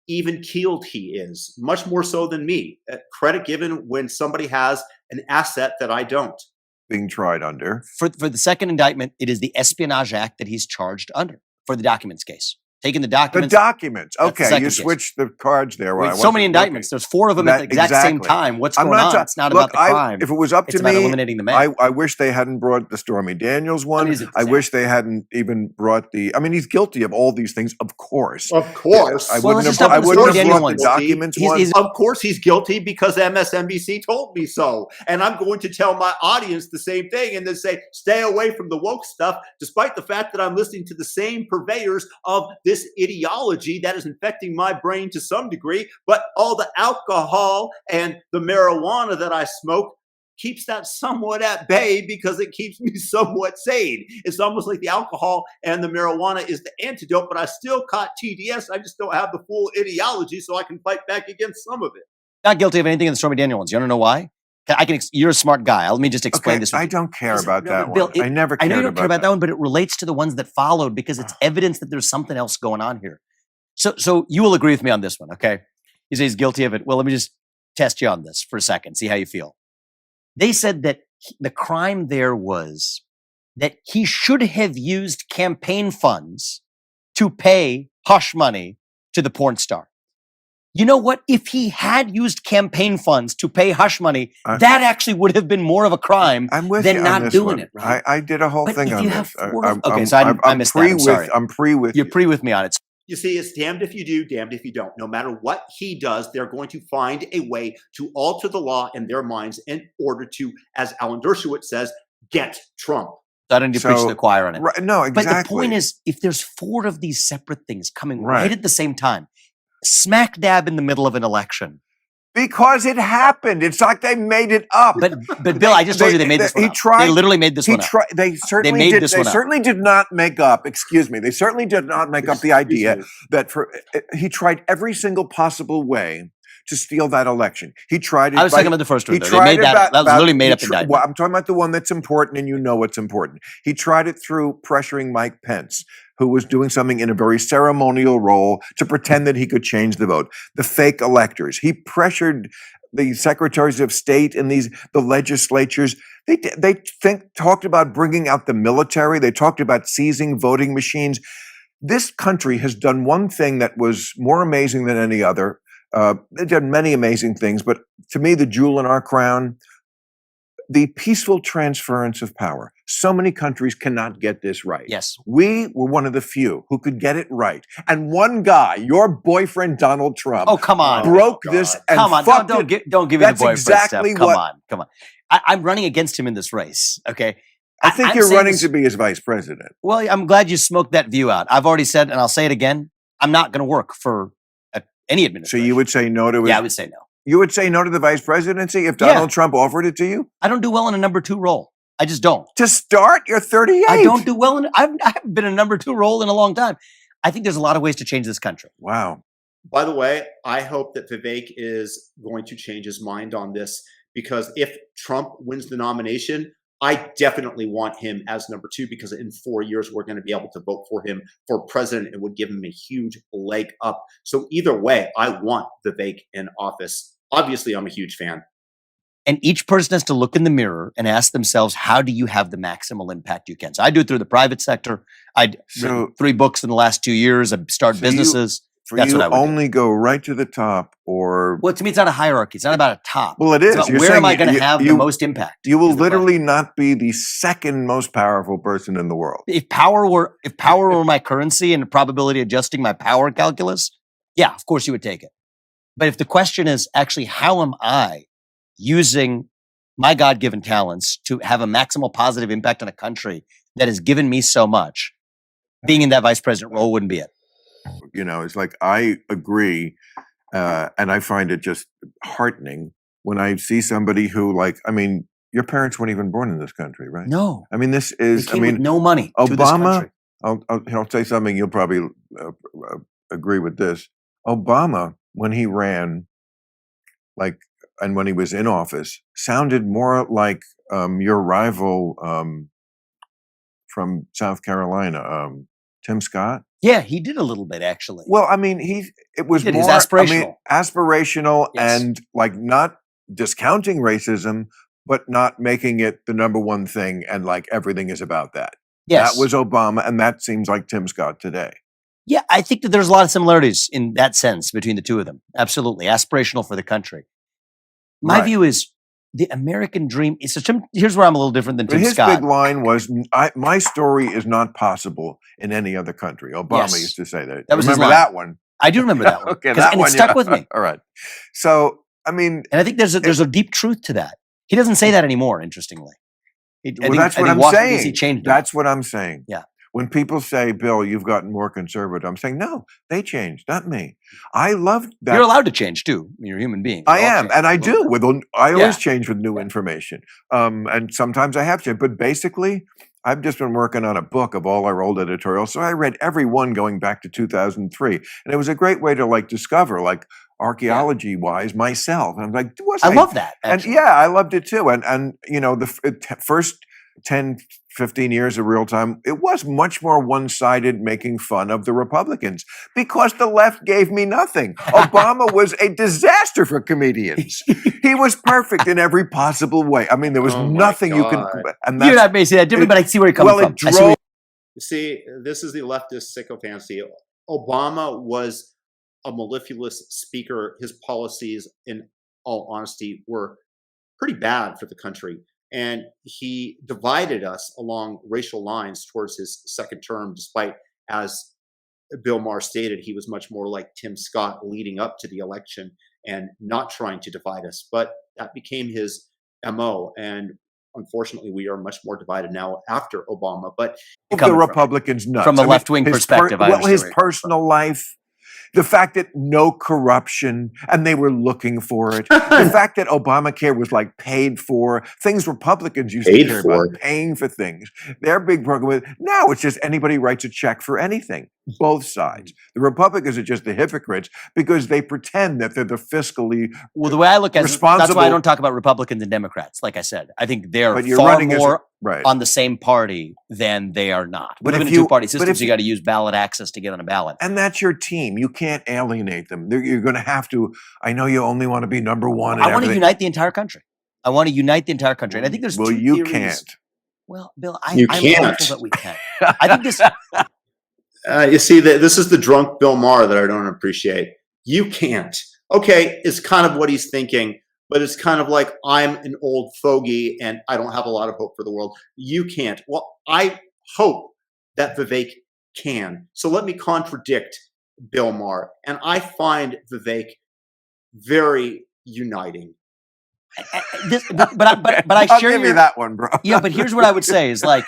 even keeled he is, much more so than me. Credit given when somebody has an asset that I don't. Being tried under. For the second indictment, it is the Espionage Act that he's charged under for the documents case. Taking the The documents. documents. That's the Okay, second you case. switched the cards there. With so many indictments. There's 4 of them at the exact same time. What's going on? It's not about the crime. If it was up to It's about me, eliminating the man. I wish they hadn't brought the Stormy Daniels one. is it the I same? wish they hadn't even brought the. I mean, he's guilty of all these things, of course. Of course. I Well, wouldn't let's have. just I talk about the wouldn't Stormy have Daniels brought the one. documents He's- one. he's- Of course he's guilty because MSNBC told me so. And I'm going to tell my audience the same thing and then say, stay away from the woke stuff, despite the fact that I'm listening to the same purveyors of this ideology that is infecting my brain to some degree. But all the alcohol and the marijuana that I smoke keeps that somewhat at bay because it keeps me somewhat sane. It's almost like the alcohol and the marijuana is the antidote, but I still caught TDS. I just don't have the full ideology, so I can fight back against some of it. Not guilty of anything in the Stormy Daniels ones. You want to know why? You're a smart guy. Let me just explain Okay, this. with I you. don't care Listen, about no, that but Bill, one. I never cared I know you don't care about that. that one, but it relates to the ones that followed because it's evidence that there's something else going on here. So you will agree with me on this one, okay? You say he's guilty of it. Well, let me just test you on this for a second, see how you feel. They said that the crime there was that he should have used campaign funds to pay hush money to the porn star. You know what? If he had used campaign funds to pay hush money, that actually would have been more of a crime I'm with than you on not this doing one. it. Right? I did a whole But thing if on you have this. four of- okay, so I missed that. I'm sorry. I'm pre with You're you. pre with me on it. You see, it's damned if you do, damned if you don't. No matter what he does, they're going to find a way to alter the law in their minds in order to, as Alan Dershowitz says, get Trump. So I don't need to preach So- to the choir on it. Right, no, exactly. But the point is, if there's 4 of these separate things coming right Right. at the same time, smack dab in the middle of an election. Because it happened. It's like they made it up. But Bill, I just told you they made this one he up. tried- They literally made this one up. They certainly made did. this They one up. certainly did not make up. Excuse me. They certainly did not make up the idea that he tried every single possible way to steal that election. He tried it. I was by- talking about the first one. He Though. They tried made it that. about- That was literally made he up tr- indictment. Well, I'm talking about the one that's important, and you know what's important. He tried it through pressuring Mike Pence, who was doing something in a very ceremonial role to pretend that he could change the vote. The fake electors. He pressured the secretaries of state and the legislatures. They talked about bringing out the military. They talked about seizing voting machines. This country has done one thing that was more amazing than any other. They've done many amazing things, but to me, the jewel in our crown, the peaceful transference of power. So many countries cannot get this right. Yes. We were one of the few who could get it right. And one guy, your boyfriend, Donald Trump, Oh, come on. broke God. this and Come on. fucked Don't it. give me the That's boyfriend exactly stuff. what- Come on. I'm running against him in this race, okay? I think I'm you're saying running this- to be his vice president. Well, I'm glad you smoked that view out. I've already said, and I'll say it again, I'm not going to work for any So administration. you would say no to it? Yeah, I would say no. You would say no to the vice presidency if Yeah. Donald Trump offered it to you? I don't do well in a number 2 role. I just don't. To start, you're 38. I don't do well in. I haven't been in a number 2 role in a long time. I think there's a lot of ways to change this country. Wow. By the way, I hope that Vivek is going to change his mind on this, because if Trump wins the nomination, I definitely want him as number 2, because in 4 years, we're going to be able to vote for him for president. It would give him a huge leg up. So either way, I want Vivek in office. Obviously, I'm a huge fan. And each person has to look in the mirror and ask themselves, how do you have the maximal impact you can? So I do it through the private sector. I've written 3 books in the last 2 years. I've started So you- businesses. For That's you, what I would do. only go right to the top, or Well, to me, it's not a hierarchy. It's not about a top. well, it It's is. about You're where saying am I going to you- have you- the most impact? You will is the question. literally not be the second most powerful person in the world. If power were my currency and probability adjusting my power calculus, yeah, of course you would take it. But if the question is actually, how am I using my God-given talents to have a maximal positive impact on a country that has given me so much, being in that vice president role wouldn't be it. You know, it's like I agree, and I find it just heartening when I see somebody who, like, I mean, your parents weren't even born in this country, right? No, I mean, this they is. came I with mean, no money to this Obama country. I'll say something you'll probably agree with this. Obama, when he ran, like, and when he was in office, sounded more like your rival from South Carolina, Tim Scott. Yeah, he did a little bit actually. Well, I mean, it was did. He's more aspirational. Aspirational, Yes. and like not discounting racism, but not making it the number one thing, and like everything is about that. Yes. That was Obama, and that seems like Tim Scott today. Yeah, I think that there's a lot of similarities in that sense between the two of them. Absolutely. Aspirational for the country. My Right. view is the American dream is here's where I'm a little different than But Tim his Scott. big line was, "My story is not possible in any other country." Obama Yes. used to say that. That was his Remember line. that one? I do remember that one. Okay, 'Cause- that and one it stuck yeah. with me. All right. So, I mean, And I think there's a deep truth to that. He doesn't say that anymore, interestingly. well, that's what I'm Washington, D.C. saying. changed it. That's what I'm saying. Yeah. When people say, "Bill, you've gotten more conservative," I'm saying, no, they changed, not me. I loved that. You're allowed to change too. You're a human being. I We all am, change and a I little do. bit. I always Yeah. change with new information, and sometimes I have to. But basically, I've just been working on a book of all our old editorials, so I read every one going back to 2003, and it was a great way to like discover, like archaeology wise, myself. And I'm like, I love that. and Actually. yeah, I loved it too. And you know, the first 10, 15 years of real time, it was much more one-sided, making fun of the Republicans because the left gave me nothing. Obama was a disaster for comedians. He was perfect in every possible way. I mean, there was Oh my nothing you can. God. And You're that's, not basically that different, it- but I see where you're coming well, from. it I see where drove. You see, this is the leftist sycophancy. Obama was a mellifluous speaker. His policies, in all honesty, were pretty bad for the country. And he divided us along racial lines towards his second term, despite, as Bill Maher stated, he was much more like Tim Scott leading up to the election and not trying to divide us. But that became his MO. And unfortunately, we are much more divided now after Obama. But the coming from. Republicans nuts. From a I mean, left-wing his perspective, I well, understand his where you're coming personal life, the fact that no corruption and they were looking for it, the fact that Obamacare was like paid for, things Republicans used Paid to care for. about, paying for things. Their big program was now it's just anybody writes a check for anything. Both sides. The Republicans are just the hypocrites because they pretend that they're the fiscally. Well, the way I look at it, that's why I responsible- don't talk about Republicans and Democrats. Like I said, I think they're But you're far running as a- more right. on the same party than they are not. But We live if in a you- two-party but system, if so you you- got to use ballot access to get on a ballot. And that's your team. You can't alienate them. You're going to have to. I know you only want to be number one. I want to unite the entire country. I want to unite the entire country. And I think there's Well, two you theories. can't. Well, Bill, You I'm can't. hopeful that we can. I think this. you see, this is the drunk Bill Maher that I don't appreciate. You can't. Okay, it's kind of what he's thinking, but it's kind of like I'm an old fogey and I don't have a lot of hope for the world. You can't. Well, I hope that Vivek can. So let me contradict Bill Maher. And I find Vivek very uniting. But I I'll share give your, you that one, bro. Yeah, but here's what I would say is like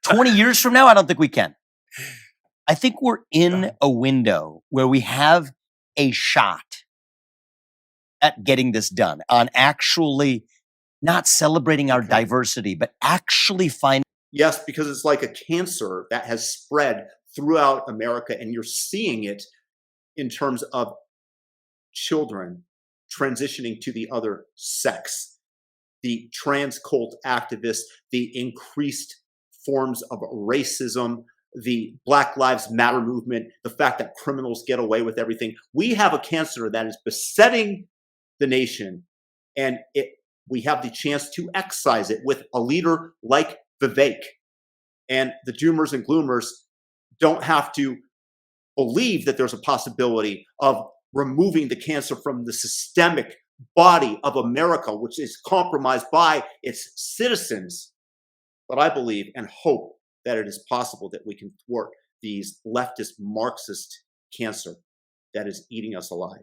20 years from now, I don't think we can. I think we're in a window where we have a shot at getting this done, on actually not celebrating our diversity, but actually finding. Yes, because it's like a cancer that has spread throughout America, and you're seeing it in terms of children transitioning to the other sex, the trans cult activists, the increased forms of racism, the Black Lives Matter movement, the fact that criminals get away with everything. We have a cancer that is besetting the nation, and we have the chance to excise it with a leader like Vivek. And the doomers and gloomers don't have to believe that there's a possibility of removing the cancer from the systemic body of America, which is compromised by its citizens. But I believe and hope that it is possible that we can thwart these leftist Marxist cancer that is eating us alive.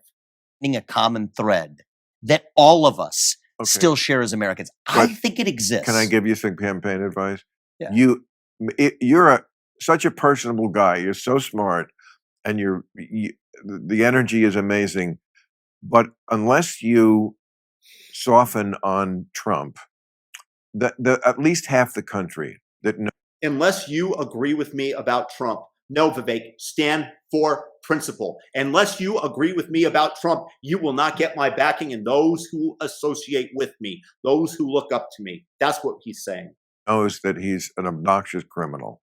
A common thread that all of us Okay. still share as Americans. I But think it exists. Can I give you some campaign advice? Yeah. You're such a personable guy. You're so smart, and the energy is amazing. But unless you soften on Trump, at least half the country that unless you agree with me about Trump, no, Vivek, stand for principle. Unless you agree with me about Trump, you will not get my backing and those who associate with me, those who look up to me. That's what he's saying. Knows that he's an obnoxious criminal.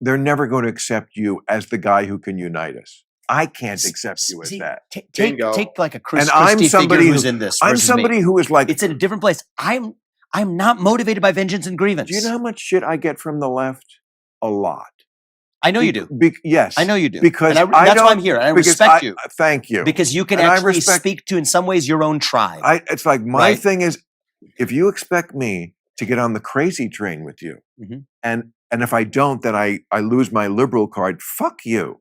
They're never going to accept you as the guy who can unite us. I can't accept you as See, that. Take like a Chris And I'm Christie somebody figure who's who- in this. I'm versus somebody me. who is like, It's in a different place. I'm not motivated by vengeance and grievance. do you know how much shit I get from the left? A lot. I know you do. Yes. I know you do. Because and I that's why don't- I'm here. And I because respect you. Thank you. Because you can And I actually respect- speak to, in some ways, your own tribe. It's like my Right? thing is, if you expect me to get on the crazy train with you, Mhm. and if I don't, then I lose my liberal card. Fuck you.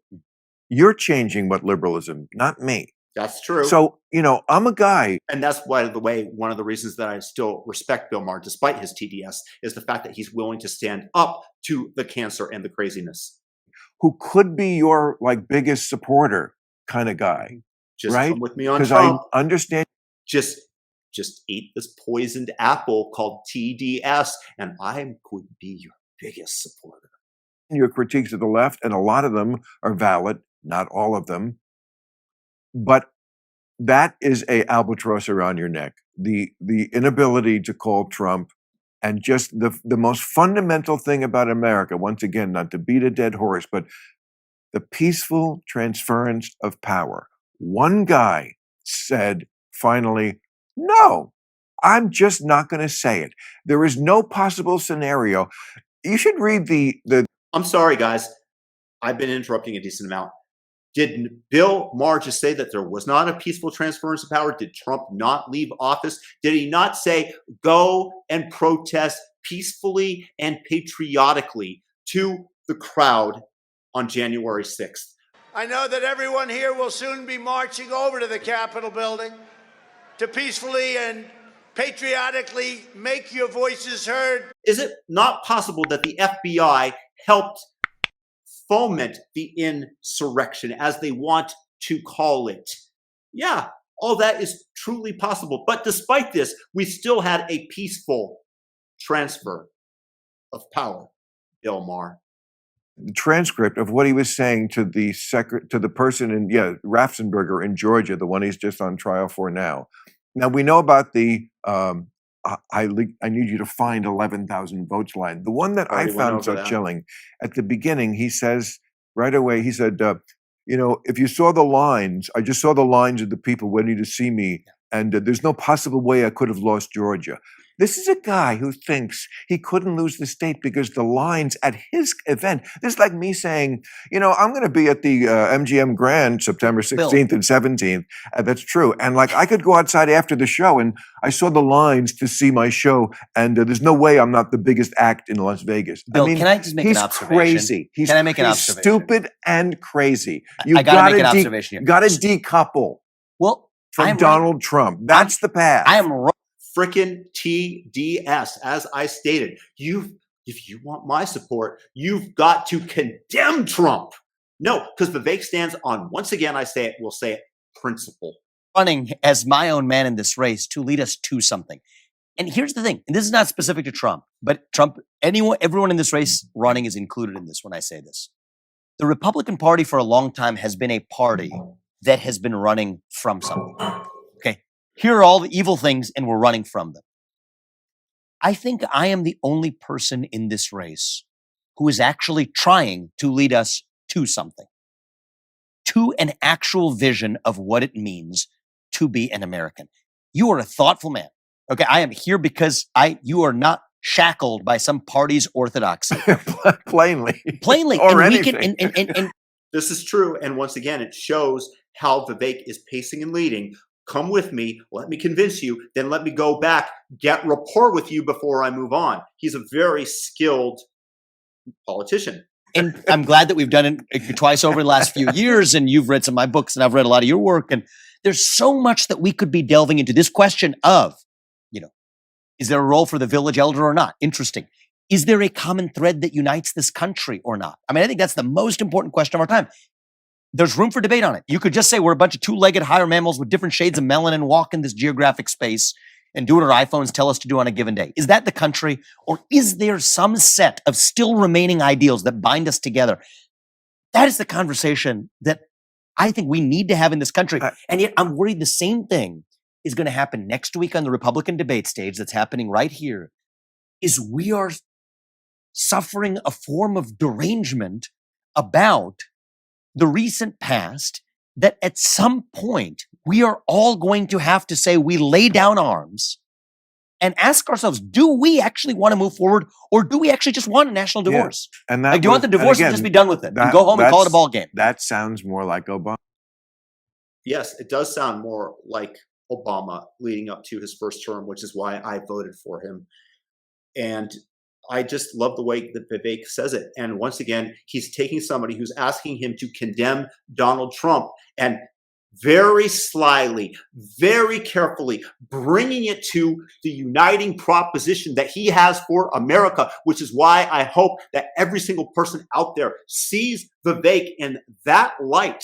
You're changing what liberalism, not me. That's true. So, I'm a guy. And that's why, the way, one of the reasons that I still respect Bill Maher, despite his TDS, is the fact that he's willing to stand up to the cancer and the craziness. Who could be your biggest supporter kind of guy, Just right? come with me on Because I Trump. understand. Just eat this poisoned apple called TDS, and I could be your biggest supporter. Your critiques of the left, and a lot of them are valid, not all of them. But that is a albatross around your neck. The inability to call Trump, and just the most fundamental thing about America, once again, not to beat a dead horse, but the peaceful transference of power. One guy said, finally, no, I'm just not going to say it. There is no possible scenario. You should read the I'm sorry, guys. I've been interrupting a decent amount. Did Bill Maher just say that there was not a peaceful transference of power? Did Trump not leave office? Did he not say, go and protest peacefully and patriotically to the crowd on January 6th? I know that everyone here will soon be marching over to the Capitol building to peacefully and patriotically make your voices heard. Is it not possible that the FBI helped foment the insurrection, as they want to call it? Yeah, all that is truly possible. But despite this, we still had a peaceful transfer of power, Bill Maher. transcript of what he was saying to the person in Raffensperger in Georgia, the one he's just on trial for now. Now we know about the I need you to find 11,000 votes line. The one that I Already went found over so that. chilling at the beginning, he says right away, he said, if you saw the lines, I just saw the lines of the people waiting to see me, and there's no possible way I could have lost Georgia. This is a guy who thinks he couldn't lose the state because the lines at his event. This is like me saying, I'm going to be at the MGM Grand September 16th and 17th. That's true. And I could go outside after the show, and I saw the lines to see my show, and there's no way I'm not the biggest act in Las Vegas. Bill, can I just make an observation? Crazy. Can I make an he's observation? Stupid and crazy. I gotta make an observation here. Got to decouple Well, from Donald Trump. That's the path. I am wrong. Frickin' TDS, as I stated. If you want my support, you've got to condemn Trump. No, because Vivek stands on, once again, we'll say it, principle. Running as my own man in this race to lead us to something. And here's the thing, and this is not specific to Trump, but everyone in this race running is included in this when I say this. The Republican Party for a long time has been a party that has been running from something. Okay, here are all the evil things and we're running from them. I think I am the only person in this race who is actually trying to lead us to something, to an actual vision of what it means to be an American. You are a thoughtful man. Okay, I am here because you are not shackled by some party's orthodoxy. Plainly. and Or We anything. can, and This is true. And once again, it shows how Vivek is pacing and leading. Come with me. Let me convince you. Then let me go back, get rapport with you before I move on. He's a very skilled politician. And I'm glad that we've done it twice over the last few years, and you've read some of my books, and I've read a lot of your work. And there's so much that we could be delving into. This question of, is there a role for the village elder or not? Interesting. Is there a common thread that unites this country or not? I mean, I think that's the most important question of our time. There's room for debate on it. You could just say we're a bunch of two-legged higher mammals with different shades of melanin walk in this geographic space, and do what our iPhones tell us to do on a given day. Is that the country, or is there some set of still remaining ideals that bind us together? That is the conversation that I think we need to have in this country. And yet I'm worried the same thing is going to happen next week on the Republican debate stage that's happening right here, is we are suffering a form of derangement about the recent past that at some point we are all going to have to say we lay down arms and ask ourselves, do we actually want to move forward, or do we actually just want a national divorce? And that Like, do you want the divorce to just be done with it and go home and call it a ball game? That sounds more like Obama. Yes, it does sound more like Obama leading up to his first term, which is why I voted for him. And I just love the way that Vivek says it. And once again, he's taking somebody who's asking him to condemn Donald Trump and very slyly, very carefully bringing it to the uniting proposition that he has for America, which is why I hope that every single person out there sees Vivek in that light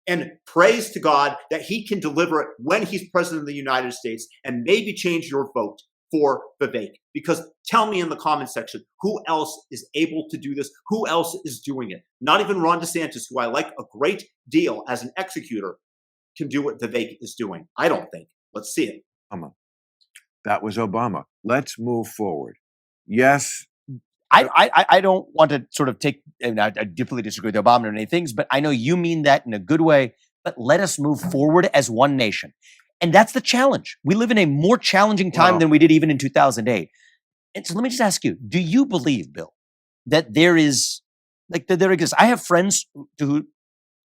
and prays to God that he can deliver it when he's president of the United States, and maybe change your vote for Vivek. Because tell me in the comment section, who else is able to do this? Who else is doing it? Not even Ron DeSantis, who I like a great deal as an executor, can do what Vivek is doing. I don't think. Let's see it. That was Obama. Let's move forward. Yes. I don't want to sort of take, and I deeply disagree with Obama on many things, but I know you mean that in a good way, but let us move forward as one nation. And that's the challenge. We live in a more challenging time than we did even in 2008. And so let me just ask you, do you believe, Bill, that there is, like, that there exists? I have friends who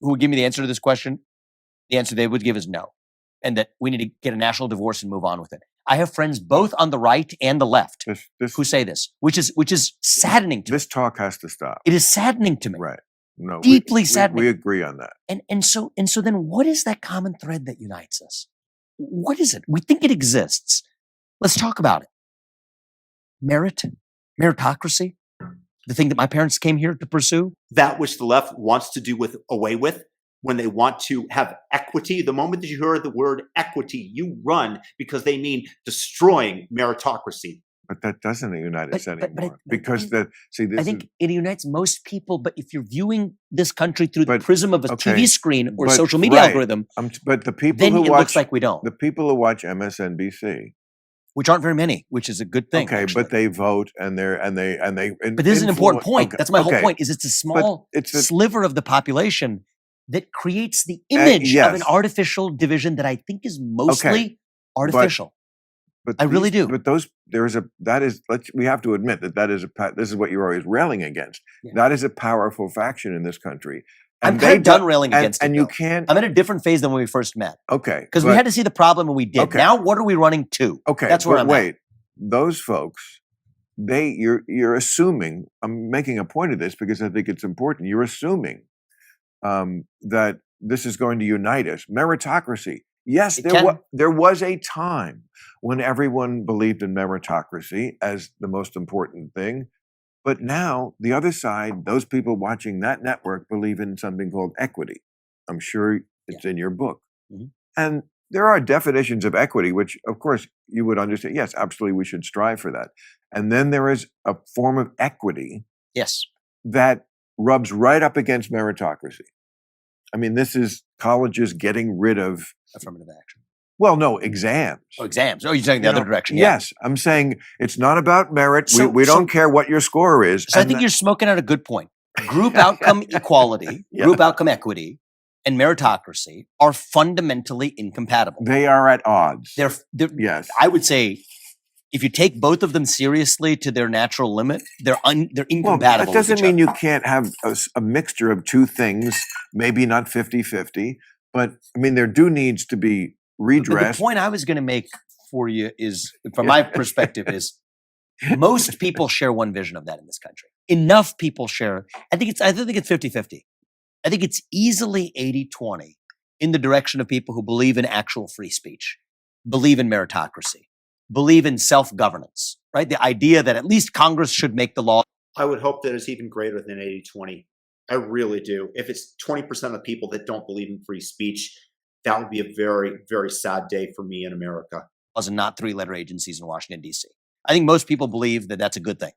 would give me the answer to this question. The answer they would give is no, and that we need to get a national divorce and move on with it. I have friends both on the right and the left who say this, which is saddening to me. This talk has to stop. It is saddening to me. Right. No, deeply saddening. We agree on that. And so then what is that common thread that unites us? What is it? We think it exists. Let's talk about it. Meritocracy, the thing that my parents came here to pursue. That which the left wants to do away with. When they want to have equity, the moment that you hear the word equity, you run, because they mean destroying meritocracy. But that doesn't unite us anymore. I think it unites most people. But if you're viewing this country through the prism of a TV screen or social media algorithm, but the people then who it watch, looks like we don't. The people who watch MSNBC, which aren't very many, which is a good thing. Okay, actually. But they vote and they. But this is an important point. That's my whole point. Is it's a small sliver of the population that creates the image of an artificial division that I think is mostly artificial. But I really do. But we have to admit this is what you're always railing against. Yeah. That is a powerful faction in this country. And I'm kind of done railing against it. And you can't. I'm in a different phase than when we first met. Okay. Because we had to see the problem and we did. Okay. Now what are we running to? Okay. That's where I'm at. Those folks, you're assuming, I'm making a point of this because I think it's important. You're assuming that this is going to unite us. Meritocracy. Yes, there was a time when everyone believed in meritocracy as the most important thing. But now the other side, those people watching that network, believe in something called equity. I'm sure it's in your book. Mm-hmm. And there are definitions of equity, which of course you would understand. Yes, absolutely, we should strive for that. And then there is a form of equity that rubs right up against meritocracy. I mean, this is colleges getting rid of affirmative action. Well, no, exams. Oh, exams. Oh, you're saying the other direction. Yes. I'm saying it's not about merit. We don't care what your score is. So I think you're smoking out a good point. Group outcome equality, group outcome equity, and meritocracy are fundamentally incompatible. They are at odds. They're yes. I would say if you take both of them seriously to their natural limit, they're incompatible. Well, that doesn't mean you can't have a mixture of two things, maybe not 50-50, but I mean, there needs to be redress. The point I was going to make for you is, from my perspective, is most people share one vision of that in this country. Enough people share. I think it's 50-50. I think it's easily 80-20 in the direction of people who believe in actual free speech, believe in meritocracy, believe in self-governance, right? The idea that at least Congress should make the law. I would hope that it's even greater than 80-20. I really do. If it's 20% of people that don't believe in free speech, that would be a very, very sad day for me in America. and not three-letter agencies in Washington, D.C. I think most people believe that that's a good thing.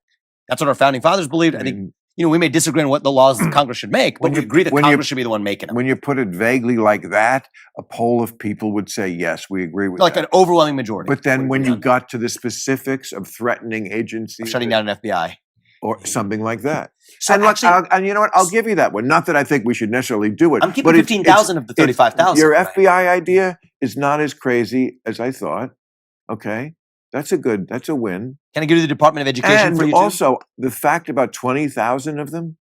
That's what our founding fathers believed. I think, we may disagree on what the laws that Congress should make, but we agree that Congress should be the one making them. When you put it vaguely like that, a poll of people would say, yes, we agree with Like that. an overwhelming majority. But then when you got to the specifics of threatening agencies, Shutting down an FBI. or something like that. So and look, actually- and you know what? I'll give you that one. Not that I think we should necessarily do it. I'm keeping but it's- 15,000 of the 35,000. Your right? FBI idea is not as crazy as I thought. Okay. That's a win. Can I give you the Department of Education And for you too? also the fact about 20,000 of them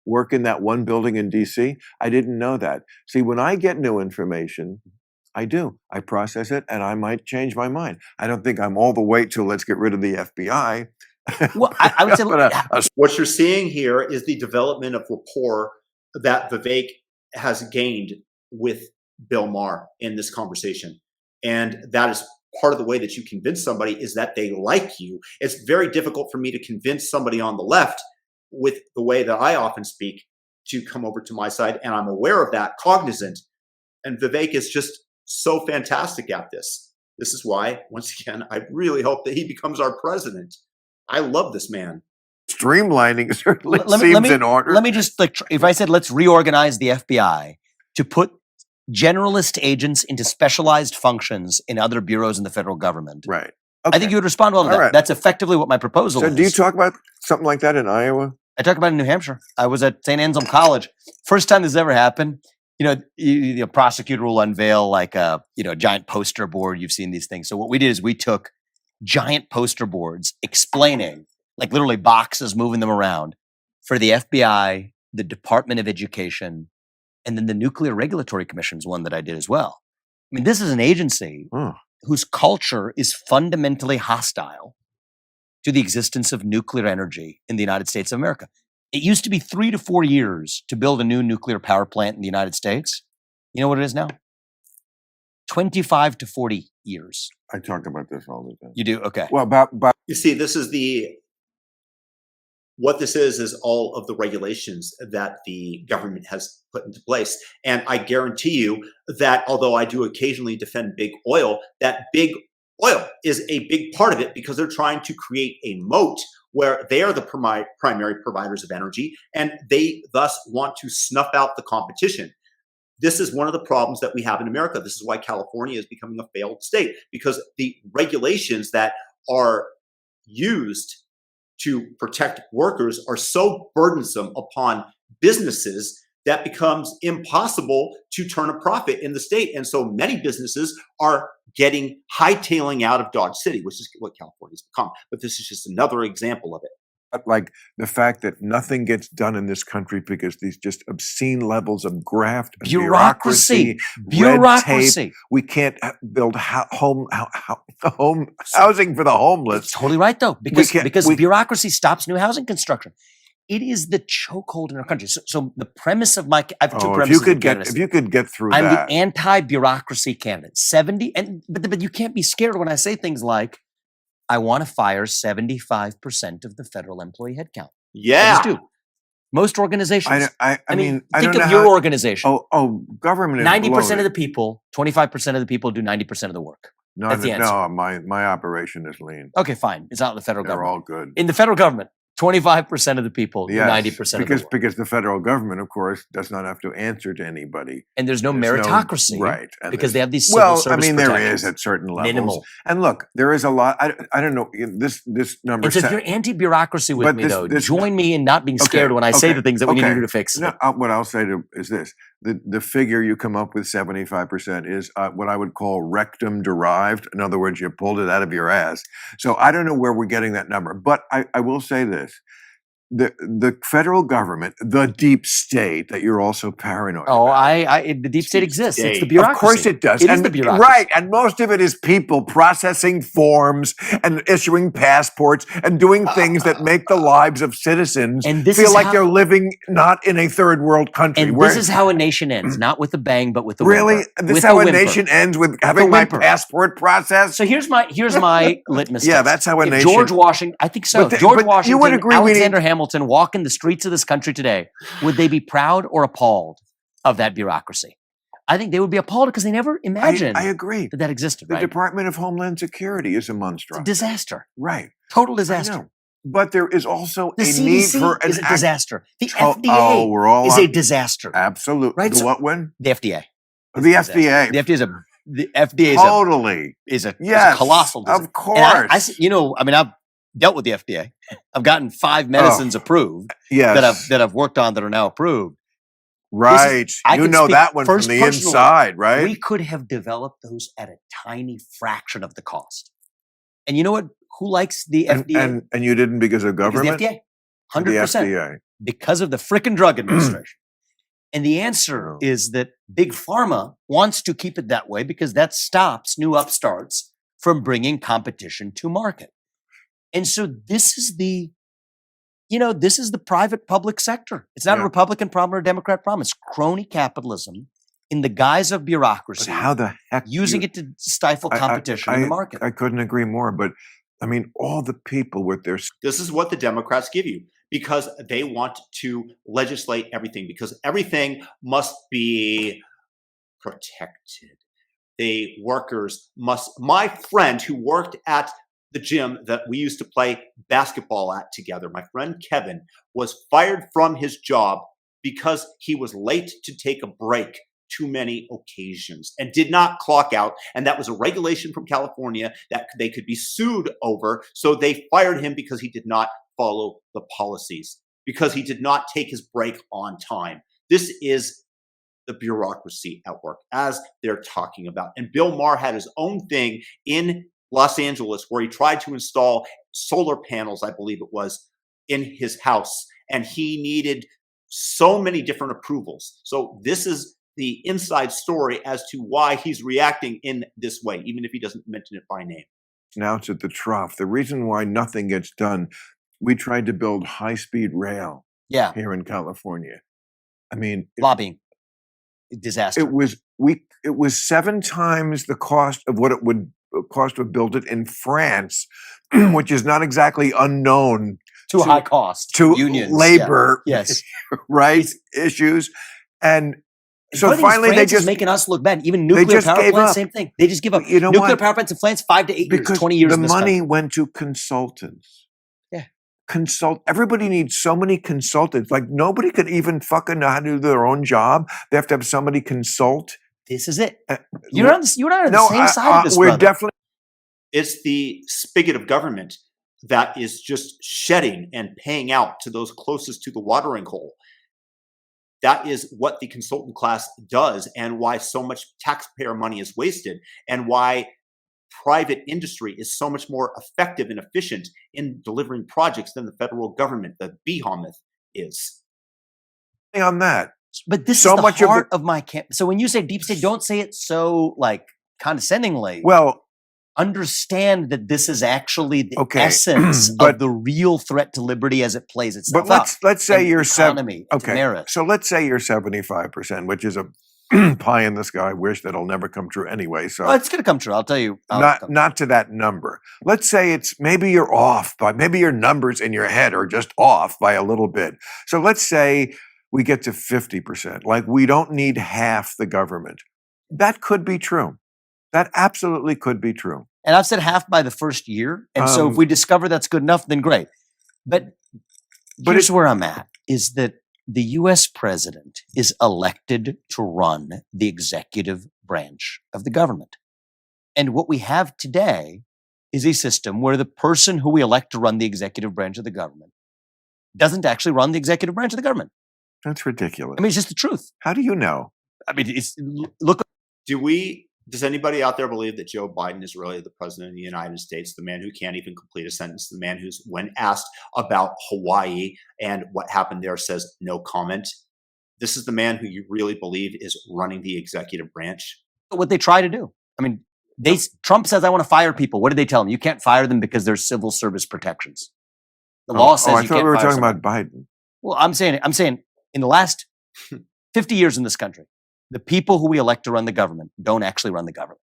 work in that one building in DC, I didn't know that. See, when I get new information, I do. I process it and I might change my mind. I don't think I'm all the way to let's get rid of the FBI. Well, I would say, What you're seeing here is the development of rapport that Vivek has gained with Bill Maher in this conversation. And that is part of the way that you convince somebody is that they like you. It's very difficult for me to convince somebody on the left with the way that I often speak to come over to my side. And I'm aware of that, cognizant. And Vivek is just so fantastic at this. This is why, once again, I really hope that he becomes our president. I love this man. Streamlining certainly let seems me, in order. Let me just, if I said, let's reorganize the FBI to put generalist agents into specialized functions in other bureaus in the federal government. Right. I think you would respond well to All that. right. That's effectively what my proposal So is. do you talk about something like that in Iowa? I talk about it in New Hampshire. I was at St. Anselm College. First time this ever happened. The prosecutor will unveil like a giant poster board. You've seen these things. So what we did is we took giant poster boards explaining, like literally boxes, moving them around for the FBI, the Department of Education, and then the Nuclear Regulatory Commission is one that I did as well. I mean, this is an agency whose culture is fundamentally hostile to the existence of nuclear energy in the United States of America. It used to be 3 to 4 years to build a new nuclear power plant in the United States. You know what it is now? 25 to 40 years. I talk about this all the time. You do? Okay. Well, about You see, this is what this is all of the regulations that the government has put into place. And I guarantee you that although I do occasionally defend big oil, that big oil is a big part of it because they're trying to create a moat where they are the primary providers of energy, and they thus want to snuff out the competition. This is one of the problems that we have in America. This is why California is becoming a failed state, because the regulations that are used to protect workers are so burdensome upon businesses that becomes impossible to turn a profit in the state. And so many businesses are getting hightailing out of Dodge City, which is what California's become. But this is just another example of it. like the fact that nothing gets done in this country because these just obscene levels of graft, and Bureaucracy. red tape. We can't build home housing for the homeless. It's totally right, though, because can't- bureaucracy stops new housing construction. It is the chokehold in our country. So the premise of I have two Oh, premises. if you could get through I'm that. the anti-bureaucracy candidate. 70, but you can't be scared when I say things like, I want to fire 75% of the federal employee headcount. I Yeah. just do. Most organizations. I mean, I think don't of know your how- organization. Government is 90% of the bloated. people, 25% of the people do 90% of the work. No, that's the answer. no, my operation is lean. Okay, fine. It's not the federal They're government. all good. In the federal government, 25% of the people do Yes, 90% of the work. because the federal government, of course, does not have to answer to anybody. And there's no There's no- meritocracy. right, and Because there's- they have these civil Well, I service mean, there protections. is at certain levels. Minimal. And look, there is a lot. I don't know this number. And so if set- you're anti-bureaucracy with But me, this- though, this- join me in not being scared Okay, when I say okay, the things that we need to okay. do to fix it. No, what I'll say is this: the figure you come up with, 75%, is what I would call rectum derived. In other words, you pulled it out of your ass. So I don't know where we're getting that number, but I will say this. The federal government, the deep state that you're also paranoid Oh, about. the deep state exists. It's the state. bureaucracy. Of course it does. It is And- the bureaucracy. Right. And most of it is people processing forms and issuing passports and doing things that make the lives of citizens And this feel is like how- they're living not in a third world country. And where- this is how a nation ends, not with a bang, but with a really, whimper. this With is how a whimper. nation ends with having my whimper. passport processed. So here's my litmus Yeah, test. that's how a If nation- George Washington, I think so. But If George but you Washington, would agree we need- Alexander Hamilton walk in the streets of this country today, would they be proud or appalled of that bureaucracy? I think they would be appalled because they never imagined I agree. that existed, The right? Department of Homeland Security is a It's a monstrosity. disaster. Right. Total I disaster. know. But there is also The a need CDC for an is a disaster. The Oh, FDA we're all is on- a disaster. Absolutely. Right, The so- what one? The FDA. The is a disaster. FDA. The FDA is Totally. is a Yes. colossal disaster. Of course. And I mean, I've dealt with the FDA. I've gotten 5 medicines approved Yes. that I've worked on that are now approved. Right. I You can know speak that one from first the personally. inside, right? We could have developed those at a tiny fraction of the cost. And you know what? Who likes the FDA? And you didn't because of Because government? the FDA. The 100%. FDA. Because of the frickin' drug administration. And the answer Oh. is that Big Pharma wants to keep it that way because that stops new upstarts from bringing competition to market. And so this is the private public sector. It's not a Yeah. Republican problem or a Democrat problem. It's crony capitalism in the guise of But bureaucracy, how the heck using it to stifle competition in the market. I couldn't agree more. But I mean, all the people with their This is what the Democrats give you because they want to legislate everything because everything must be protected. The workers must. My friend who worked at the gym that we used to play basketball at together, my friend Kevin, was fired from his job because he was late to take a break too many occasions and did not clock out. And that was a regulation from California that they could be sued over. So they fired him because he did not follow the policies, because he did not take his break on time. This is the bureaucracy at work, as they're talking about. And Bill Maher had his own thing in Los Angeles where he tried to install solar panels, I believe it was, in his house. And he needed so many different approvals. So this is the inside story as to why he's reacting in this way, even if he doesn't mention it by name. now it's at the trough. The reason why nothing gets done, we tried to build high-speed rail Yeah, here in California. I mean, lobbying. Disaster. it was 7 times the cost of what it would cost to build it in France, which is not exactly unknown Too high cost. to unions. Yeah. labor Yes. right issues. And so Funny thing is, finally they France is just making us look bad. Even nuclear just power gave plants, up. same thing. They just give up. You know Nuclear what? power plants in France, 5 to 8 years, because 20 years. the in this money country. went to consultants. Yeah. Everybody needs so many consultants. Like nobody could even fucking know how to do their own job. They have to have somebody consult. This is it. Uh, You're on the same side of this. we're brother. definitely. It's the spigot of government that is just shedding and paying out to those closest to the watering hole. That is what the consultant class does, and why so much taxpayer money is wasted, and why private industry is so much more effective and efficient in delivering projects than the federal government, the behemoth, is. On that. But this So is the much of heart of my camp. So when you say deep state, don't say it so like condescendingly. Well, Understand that this is actually the Okay, essence but- of the real threat to liberty as it plays itself but out. let's say And you're economy, and okay. merit. So let's say you're 75%, which is a pie in the sky wish that'll never come true anyway. So Well, it's going to come true. I'll tell you. how it'll come not to that number. Let's say it's maybe you're off by maybe your numbers in your head are just off by a little bit. So let's say we get to 50%. Like we don't need half the government. That could be true. That absolutely could be true. And I've said half by the first year. And so if we discover that's good enough, then great. But here's where I'm at, is that the US president is elected to run the executive branch of the government. And what we have today is a system where the person who we elect to run the executive branch of the government doesn't actually run the executive branch of the government. That's ridiculous. I mean, it's just the truth. How do you know? I mean, look. Does anybody out there believe that Joe Biden is really the president of the United States, the man who can't even complete a sentence, the man who's, when asked about Hawaii and what happened there, says no comment? This is the man who you really believe is running the executive branch? What they try to do. I mean, Trump says, I want to fire people. What did they tell him? You can't fire them because there's civil service protections. The law says I you thought can't we were fire talking someone. about Biden. Well, I'm saying in the last 50 years in this country, the people who we elect to run the government don't actually run the government.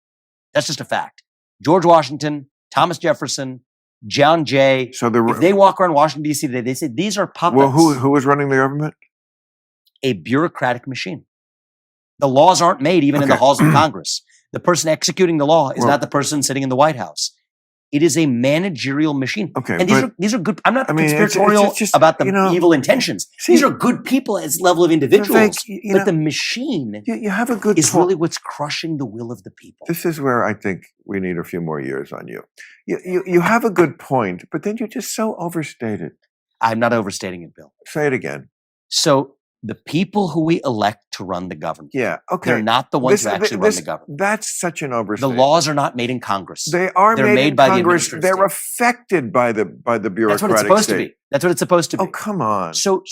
That's just a fact. George Washington, Thomas Jefferson, John Jay. So If they walk around Washington, D.C. today, they say these are puppets. well, who was running the government? A bureaucratic machine. The laws aren't made even in the Okay. halls of Congress. The person executing the law is Well- not the person sitting in the White House. It is a managerial machine. Okay, And but- these are good. I'm not I mean, it's conspiratorial just, about the you know, evil intentions. see- These are good people as level of individuals. Vivek, you but know, the machine you have a good is point. really what's crushing the will of the people. This is where I think we need a few more years on you. You have a good point, but then you're just so overstated. I'm not overstating it, Bill. Say it again. So the people who we elect to run the government, Yeah, okay. they're not the ones who actually run the government. That's such an The overstatement. laws are not made in Congress. They are They're made made in by the Congress. administrative They're state. affected by the bureaucratic That's what it's supposed to state. be. That's what it's supposed to be. Oh, come on. So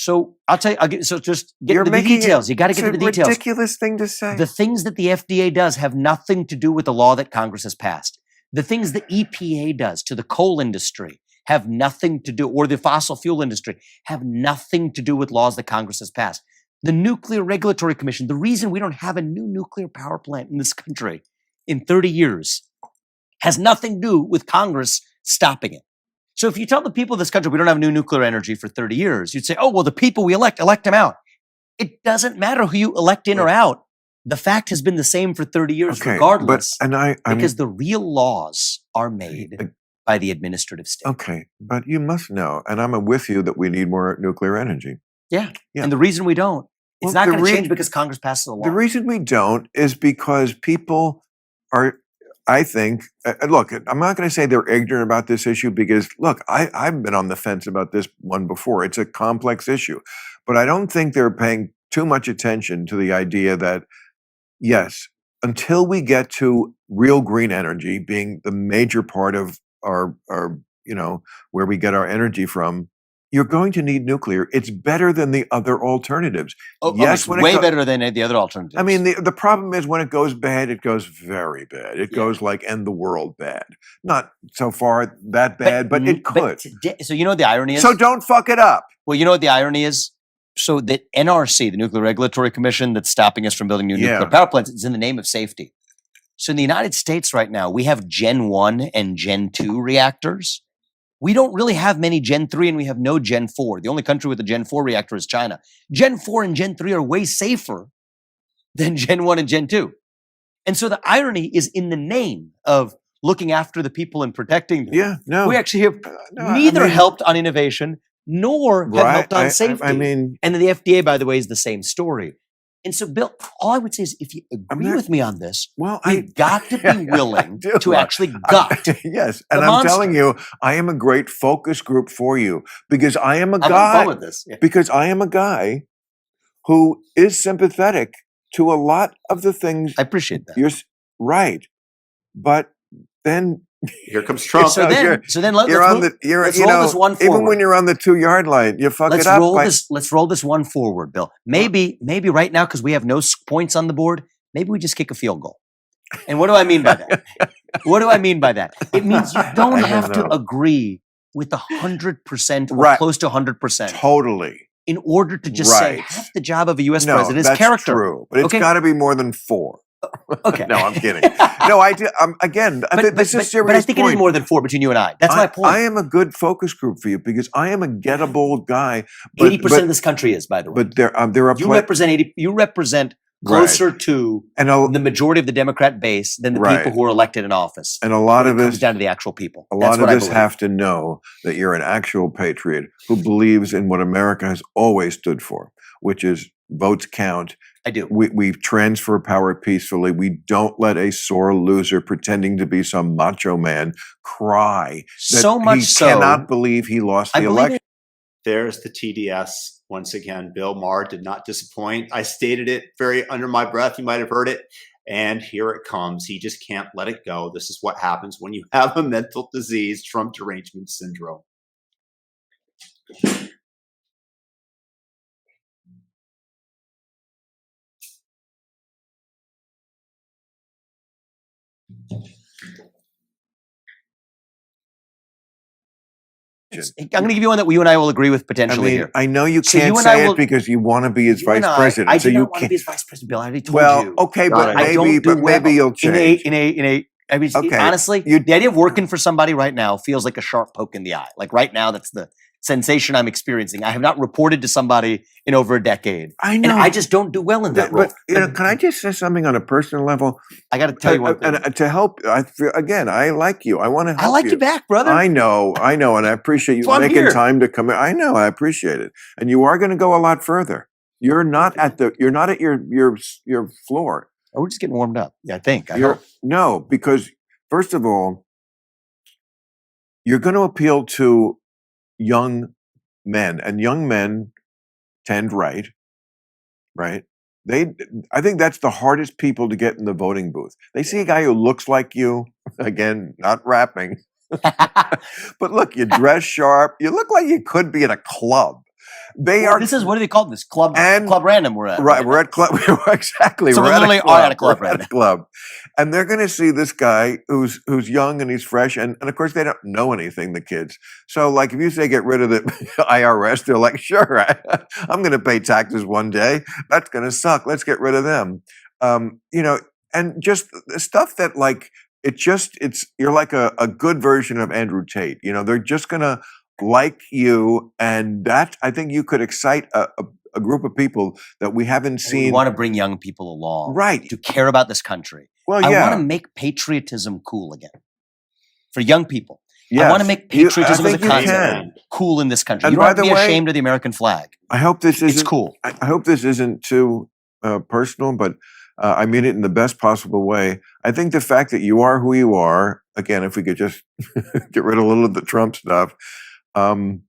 I'll tell you. So just get You're into the making details. You got to It's get a into the details. ridiculous thing to say. The things that the FDA does have nothing to do with the law that Congress has passed. The things the EPA does to the coal industry have nothing to do, or the fossil fuel industry have nothing to do with laws that Congress has passed. The Nuclear Regulatory Commission, the reason we don't have a new nuclear power plant in this country in 30 years has nothing to do with Congress stopping it. So if you tell the people of this country we don't have new nuclear energy for 30 years, you'd say, oh, well, the people we elect them out. It doesn't matter who you elect in or out. The fact has been the same for 30 years regardless, because the real laws are made by the administrative state. Okay, but you must know, and I'm with you, that we need more nuclear energy. Yeah. Yeah. And the reason we don't, it's Well, not the going to rea- change because Congress passes a law. The reason we don't is because people are, I think, look, I'm not going to say they're ignorant about this issue because, look, I've been on the fence about this one before. It's a complex issue. But I don't think they're paying too much attention to the idea that, yes, until we get to real green energy being the major part of our where we get our energy from, you're going to need nuclear. It's better than the other alternatives. Yes, way better than the other alternatives. I mean, the problem is when it goes bad, it goes very bad. It goes like end the world bad. Not so far that bad, but it could. So you know what the irony is? So don't fuck it up. Well, you know what the irony is? So that NRC, the Nuclear Regulatory Commission that's stopping us from building new nuclear power plants, is in the name of safety. So in the United States right now, we have Gen 1 and Gen 2 reactors. We don't really have many Gen 3 and we have no Gen 4. The only country with a Gen 4 reactor is China. Gen 4 and Gen 3 are way safer than Gen 1 and Gen 2. And so the irony is in the name of looking after the people and protecting them. Yeah, no. We actually have neither helped on innovation nor have helped on safety. I mean, and then the FDA, by the way, is the same story. And so, Bill, all I would say is if you agree with me on this, you've got to be willing to actually gut. Yes. And I'm telling you, I am a great focus group for you because I am a guy. With this. Yeah. Because I am a guy who is sympathetic to a lot of the things. I appreciate that. You're right. But then here comes Trump. So then let's roll this one forward. Even when you're on the 2-yard line, you fuck it up. Let's roll this one forward, Bill. Maybe right now, because we have no points on the board, maybe we just kick a field goal. And what do I mean by that? What do I mean by that? It means you don't have to agree with 100% or close to 100%. Totally. In order to just say half the job of a U.S. president is character. True, but it's got to be more than 4. Okay. No, I'm kidding. No, I do. Again, this is serious. But I think it is more than 4 between you and I. That's my point. I am a good focus group for you because I am a gettable guy. 80% of this country is, by the way. But there are you represent 80. You represent closer to the majority of the Democrat base than the people who are elected in office. And a lot of comes down to the actual people. A lot of us have to know that you're an actual patriot who believes in what America has always stood for, which is votes count. I do. We transfer power peacefully. We don't let a sore loser pretending to be some macho man cry. So much he cannot believe he lost the election. There's the TDS once again. Bill Maher did not disappoint. I stated it very under my breath. You might have heard it. And here it comes. He just can't let it go. This is what happens when you have a mental disease, Trump derangement syndrome. I'm going to give you one that you and I will agree with potentially here. I know you can't say it because you want to be his vice president. I do not want to be his vice president, Bill. I already told you. Well, okay, but maybe you'll change. I mean, honestly, the idea of working for somebody right now feels like a sharp poke in the eye. Like right now, that's the sensation I'm experiencing. I have not reported to somebody in over a decade. I know. And I just don't do well in that role. But can I just say something on a personal level? I got to tell you one thing. And to help, again, I like you. I want to help I like you back, brother. I know, and I appreciate you That's why I'm making here. time to come in. I know, I appreciate it, and you are going to go a lot further. You're not at your floor. Oh, we're just getting warmed up. Yeah, I think. No, because first of all, you're going to appeal to young men, and young men tend right. I think that's the hardest people to get in the voting booth. They see a guy who looks like you, again, not rapping, but look, you dress sharp. You look like you could be at a club. This is, what do they call this? Club Random we're at. Right, we're at club. Exactly. So we're we literally are at a club We're right at a club. And they're going to see this guy who's young and he's fresh. And of course, they don't know anything, the kids. So like if you say get rid of the IRS, they're like, sure, I'm going to pay taxes one day. That's going to suck. Let's get rid of them. And just the stuff that like, you're like a good version of Andrew Tate. They're just going to like you, and that I think you could excite a group of people that we haven't seen. We want to bring young people along, right? To care about this country. Well, I want to make patriotism cool again for young people. Yes. I want to make patriotism as a concept can. cool in this country. And you don't have to by be the way, ashamed of the American flag. I hope this isn't. It's cool. I hope this isn't too personal, but I mean it in the best possible way. I think the fact that you are who you are, again, if we could just get rid of a little of the Trump stuff. And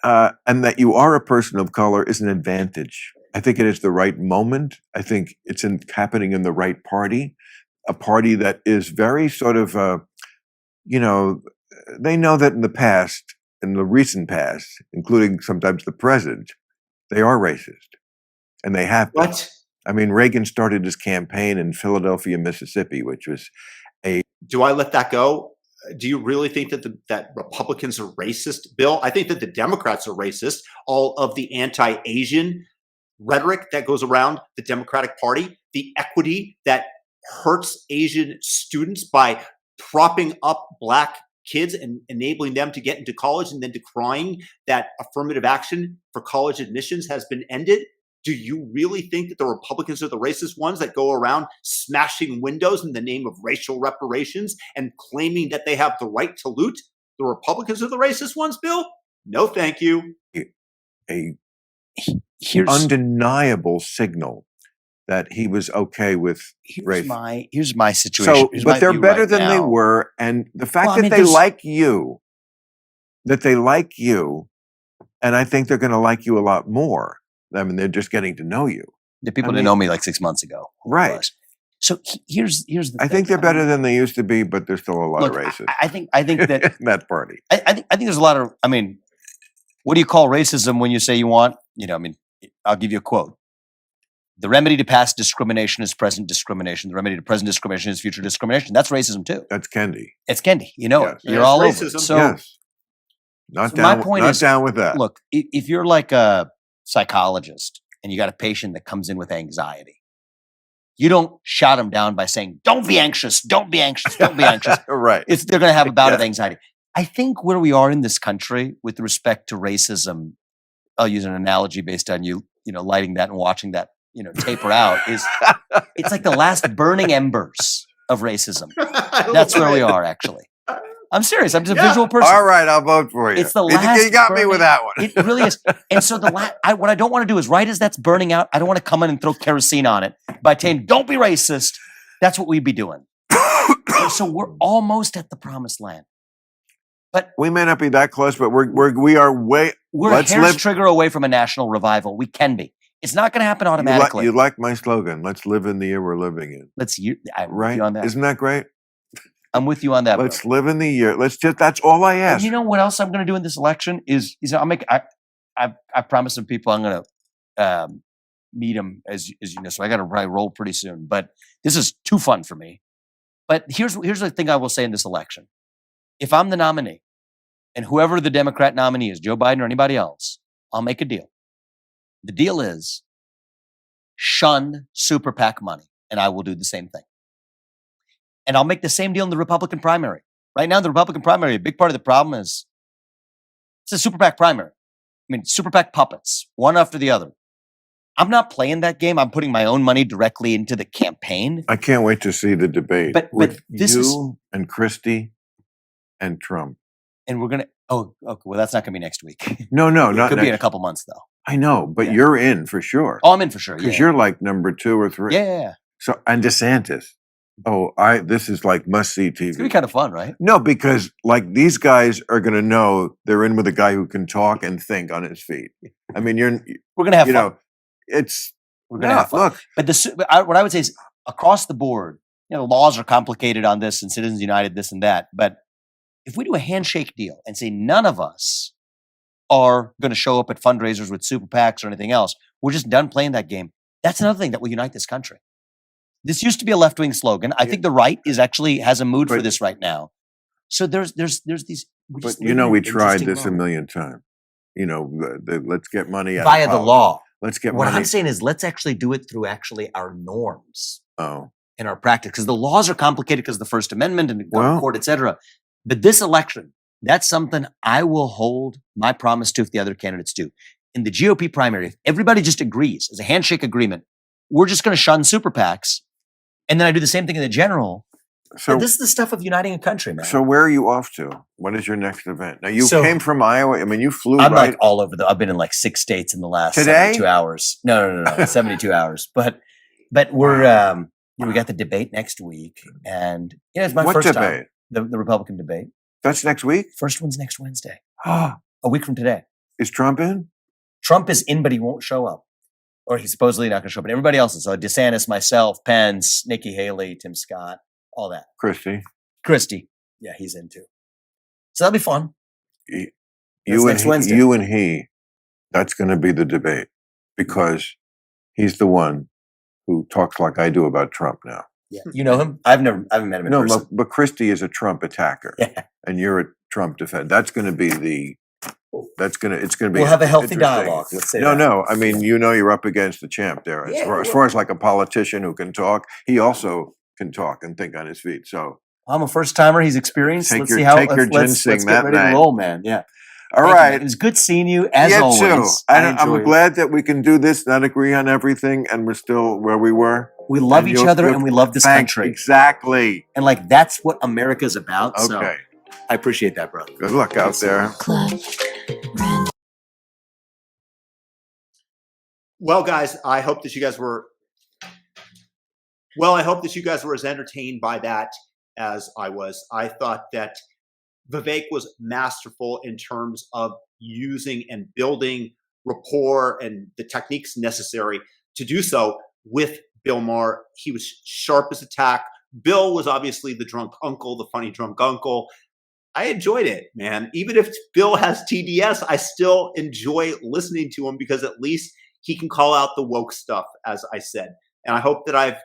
that you are a person of color is an advantage. I think it is the right moment. I think it's happening in the right party, a party that is very sort of, they know that in the recent past, including sometimes the present, they are racist. And they have been. What? I mean, Reagan started his campaign in Philadelphia, Mississippi, which was Do I let that go? Do you really think that Republicans are racist, Bill? I think that the Democrats are racist. All of the anti-Asian rhetoric that goes around the Democratic Party, the equity that hurts Asian students by propping up Black kids and enabling them to get into college and then decrying that affirmative action for college admissions has been ended. Do you really think that the Republicans are the racist ones that go around smashing windows in the name of racial reparations and claiming that they have the right to loot? The Republicans are the racist ones, Bill? No, thank you. Here's undeniable signal that he was okay with race. Here's my situation. But they're better than they were, and the fact that they like you, and I think they're going to like you a lot more. I mean, they're just getting to know you. The people didn't know me like 6 months ago. Right. So here's the thing. I think they're better than they used to be, but there's still a lot of racists. I think that in that party. I think there's a lot of. I mean, what do you call racism when you say you want? I'll give you a quote. The remedy to past discrimination is present discrimination. The remedy to present discrimination is future discrimination. That's racism too. That's Kendi. It's Kendi. You know it. You're That's all racism. over it. So, yes. Not down. My point not is, down with that. Look, if you're like a psychologist and you got a patient that comes in with anxiety, you don't shout them down by saying, "Don't be anxious. Don't be anxious. Don't be anxious." Right. They're going to have a bout of anxiety. I think where we are in this country with respect to racism, I'll use an analogy based on you lighting that and watching that, taper out, is it's like the last burning embers of racism. That's where we are, actually. I'm serious. I'm just a visual person. All right, I'll vote for you. It's the last. You got me with that one. It really is. And so what I don't want to do is, right as that's burning out, I don't want to come in and throw kerosene on it by saying, "Don't be racist." That's what we'd be doing. So we're almost at the promised land. But we may not be that close, but we are way. We're a hair's trigger away from a national revival. We can be. It's not going to happen automatically. You like my slogan? Let's live in the year we're living in. I'm right? with you on that. Isn't that great? I'm with you on that. Let's live in the year. That's all I ask. And you know what else I'm going to do in this election is I promised some people I'm going to meet them as you know. So I got to probably roll pretty soon. But this is too fun for me. But here's the thing I will say in this election: if I'm the nominee, and whoever the Democrat nominee is, Joe Biden or anybody else, I'll make a deal. The deal is shun super PAC money, and I will do the same thing. And I'll make the same deal in the Republican primary. Right now, in the Republican primary, a big part of the problem is It's a super PAC primary. I mean, super PAC puppets, one after the other. I'm not playing that game. I'm putting my own money directly into the campaign. I can't wait to see the debate But with this you and Christie and Trump. And we're going to, okay, well, that's not going to be next week. No, It not could be in a next. couple months, though. I know, but Yeah. you're in for sure. Oh, I'm in for sure. Because Yeah. you're like number 2 or 3. Yeah. So, and DeSantis. Oh, this is like must-see TV. It's going to be kind of fun, right? No, because like these guys are going to know they're in with a guy who can talk and think on his feet. I mean, We're going to have you fun. know, it's We're going to have fun. Look, But what I would say is across the board, laws are complicated on this and Citizens United, this and that. But if we do a handshake deal and say none of us are going to show up at fundraisers with super PACs or anything else, we're just done playing that game. That's another thing that will unite this country. This used to be a left-wing slogan. I think the right has a mood for this right now. So there's these. But we tried this a million times. Let's get money out via of the politics. law. Let's get What money. I'm saying is let's actually do it through actually our norms Oh, and our practice, because the laws are complicated because of the First Amendment and the Well- court, et cetera. But this election, that's something I will hold my promise to if the other candidates do. In the GOP primary, if everybody just agrees as a handshake agreement, we're just going to shun super PACs. And then I do the same thing in the general. so This is the stuff of uniting a country, man. so where are you off to? What is your next event? Now you So- came from Iowa. I mean, you flew I'm right. like all over I've been in like 6 states in the last Today? 72 hours. No, 72 hours. But we're, we got the debate next week. And it's my What first debate? time. The Republican debate. That's next week. First one's next Wednesday, Ah, a week from today. is Trump in? Trump is in, but he won't show up. Or he's supposedly not going to show up. But everybody else is. So DeSantis, myself, Pence, Nikki Haley, Tim Scott, all that. Christie. Christie. Yeah, he's in too. So that'll be fun. You That's and next Wednesday. you and he. That's going to be the debate because he's the one who talks like I do about Trump now. Yeah. You know him? I haven't met him in No, person. but Christie is a Trump attacker, Yeah. and you're a Trump defender. That's going to be the. It's going to be. We'll have a healthy interesting. dialogue. Let's say No, that. no. I mean, you're up against the champ there. As far as like a politician who can talk, he also can talk and think on his feet. So, I'm a first timer. He's experienced. Take Let's your- see how. take your Let's ginseng get that ready night. to roll, man. Yeah. all Thank you, right. man. It was good seeing you as Yeah, always. too. I'm enjoyed it. glad that we can do this, not agree on everything, and we're still where we were. We love And each you'll- other you'll- and we love this Thanks, country. Exactly. And like that's what America's about. So Okay. I appreciate that, brother. Good luck out there. Well, guys, I hope that you guys were as entertained by that as I was. I thought that Vivek was masterful in terms of using and building rapport and the techniques necessary to do so with Bill Maher. He was sharp as a tack. Bill was obviously the drunk uncle, the funny drunk uncle. I enjoyed it, man. Even if Bill has TDS, I still enjoy listening to him because at least he can call out the woke stuff, as I said. And I hope that I've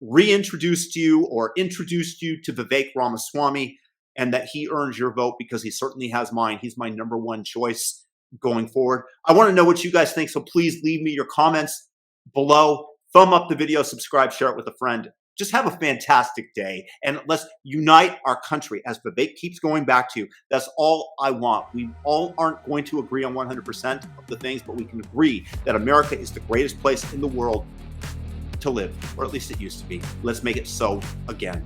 reintroduced you or introduced you to Vivek Ramaswamy and that he earns your vote because he certainly has mine. He's my number one choice going forward. I want to know what you guys think, so please leave me your comments below. Thumb up the video, subscribe, share it with a friend. Just have a fantastic day, and let's unite our country, as Vivek keeps going back to. That's all I want. We all aren't going to agree on 100% of the things, but we can agree that America is the greatest place in the world to live, or at least it used to be. Let's make it so again.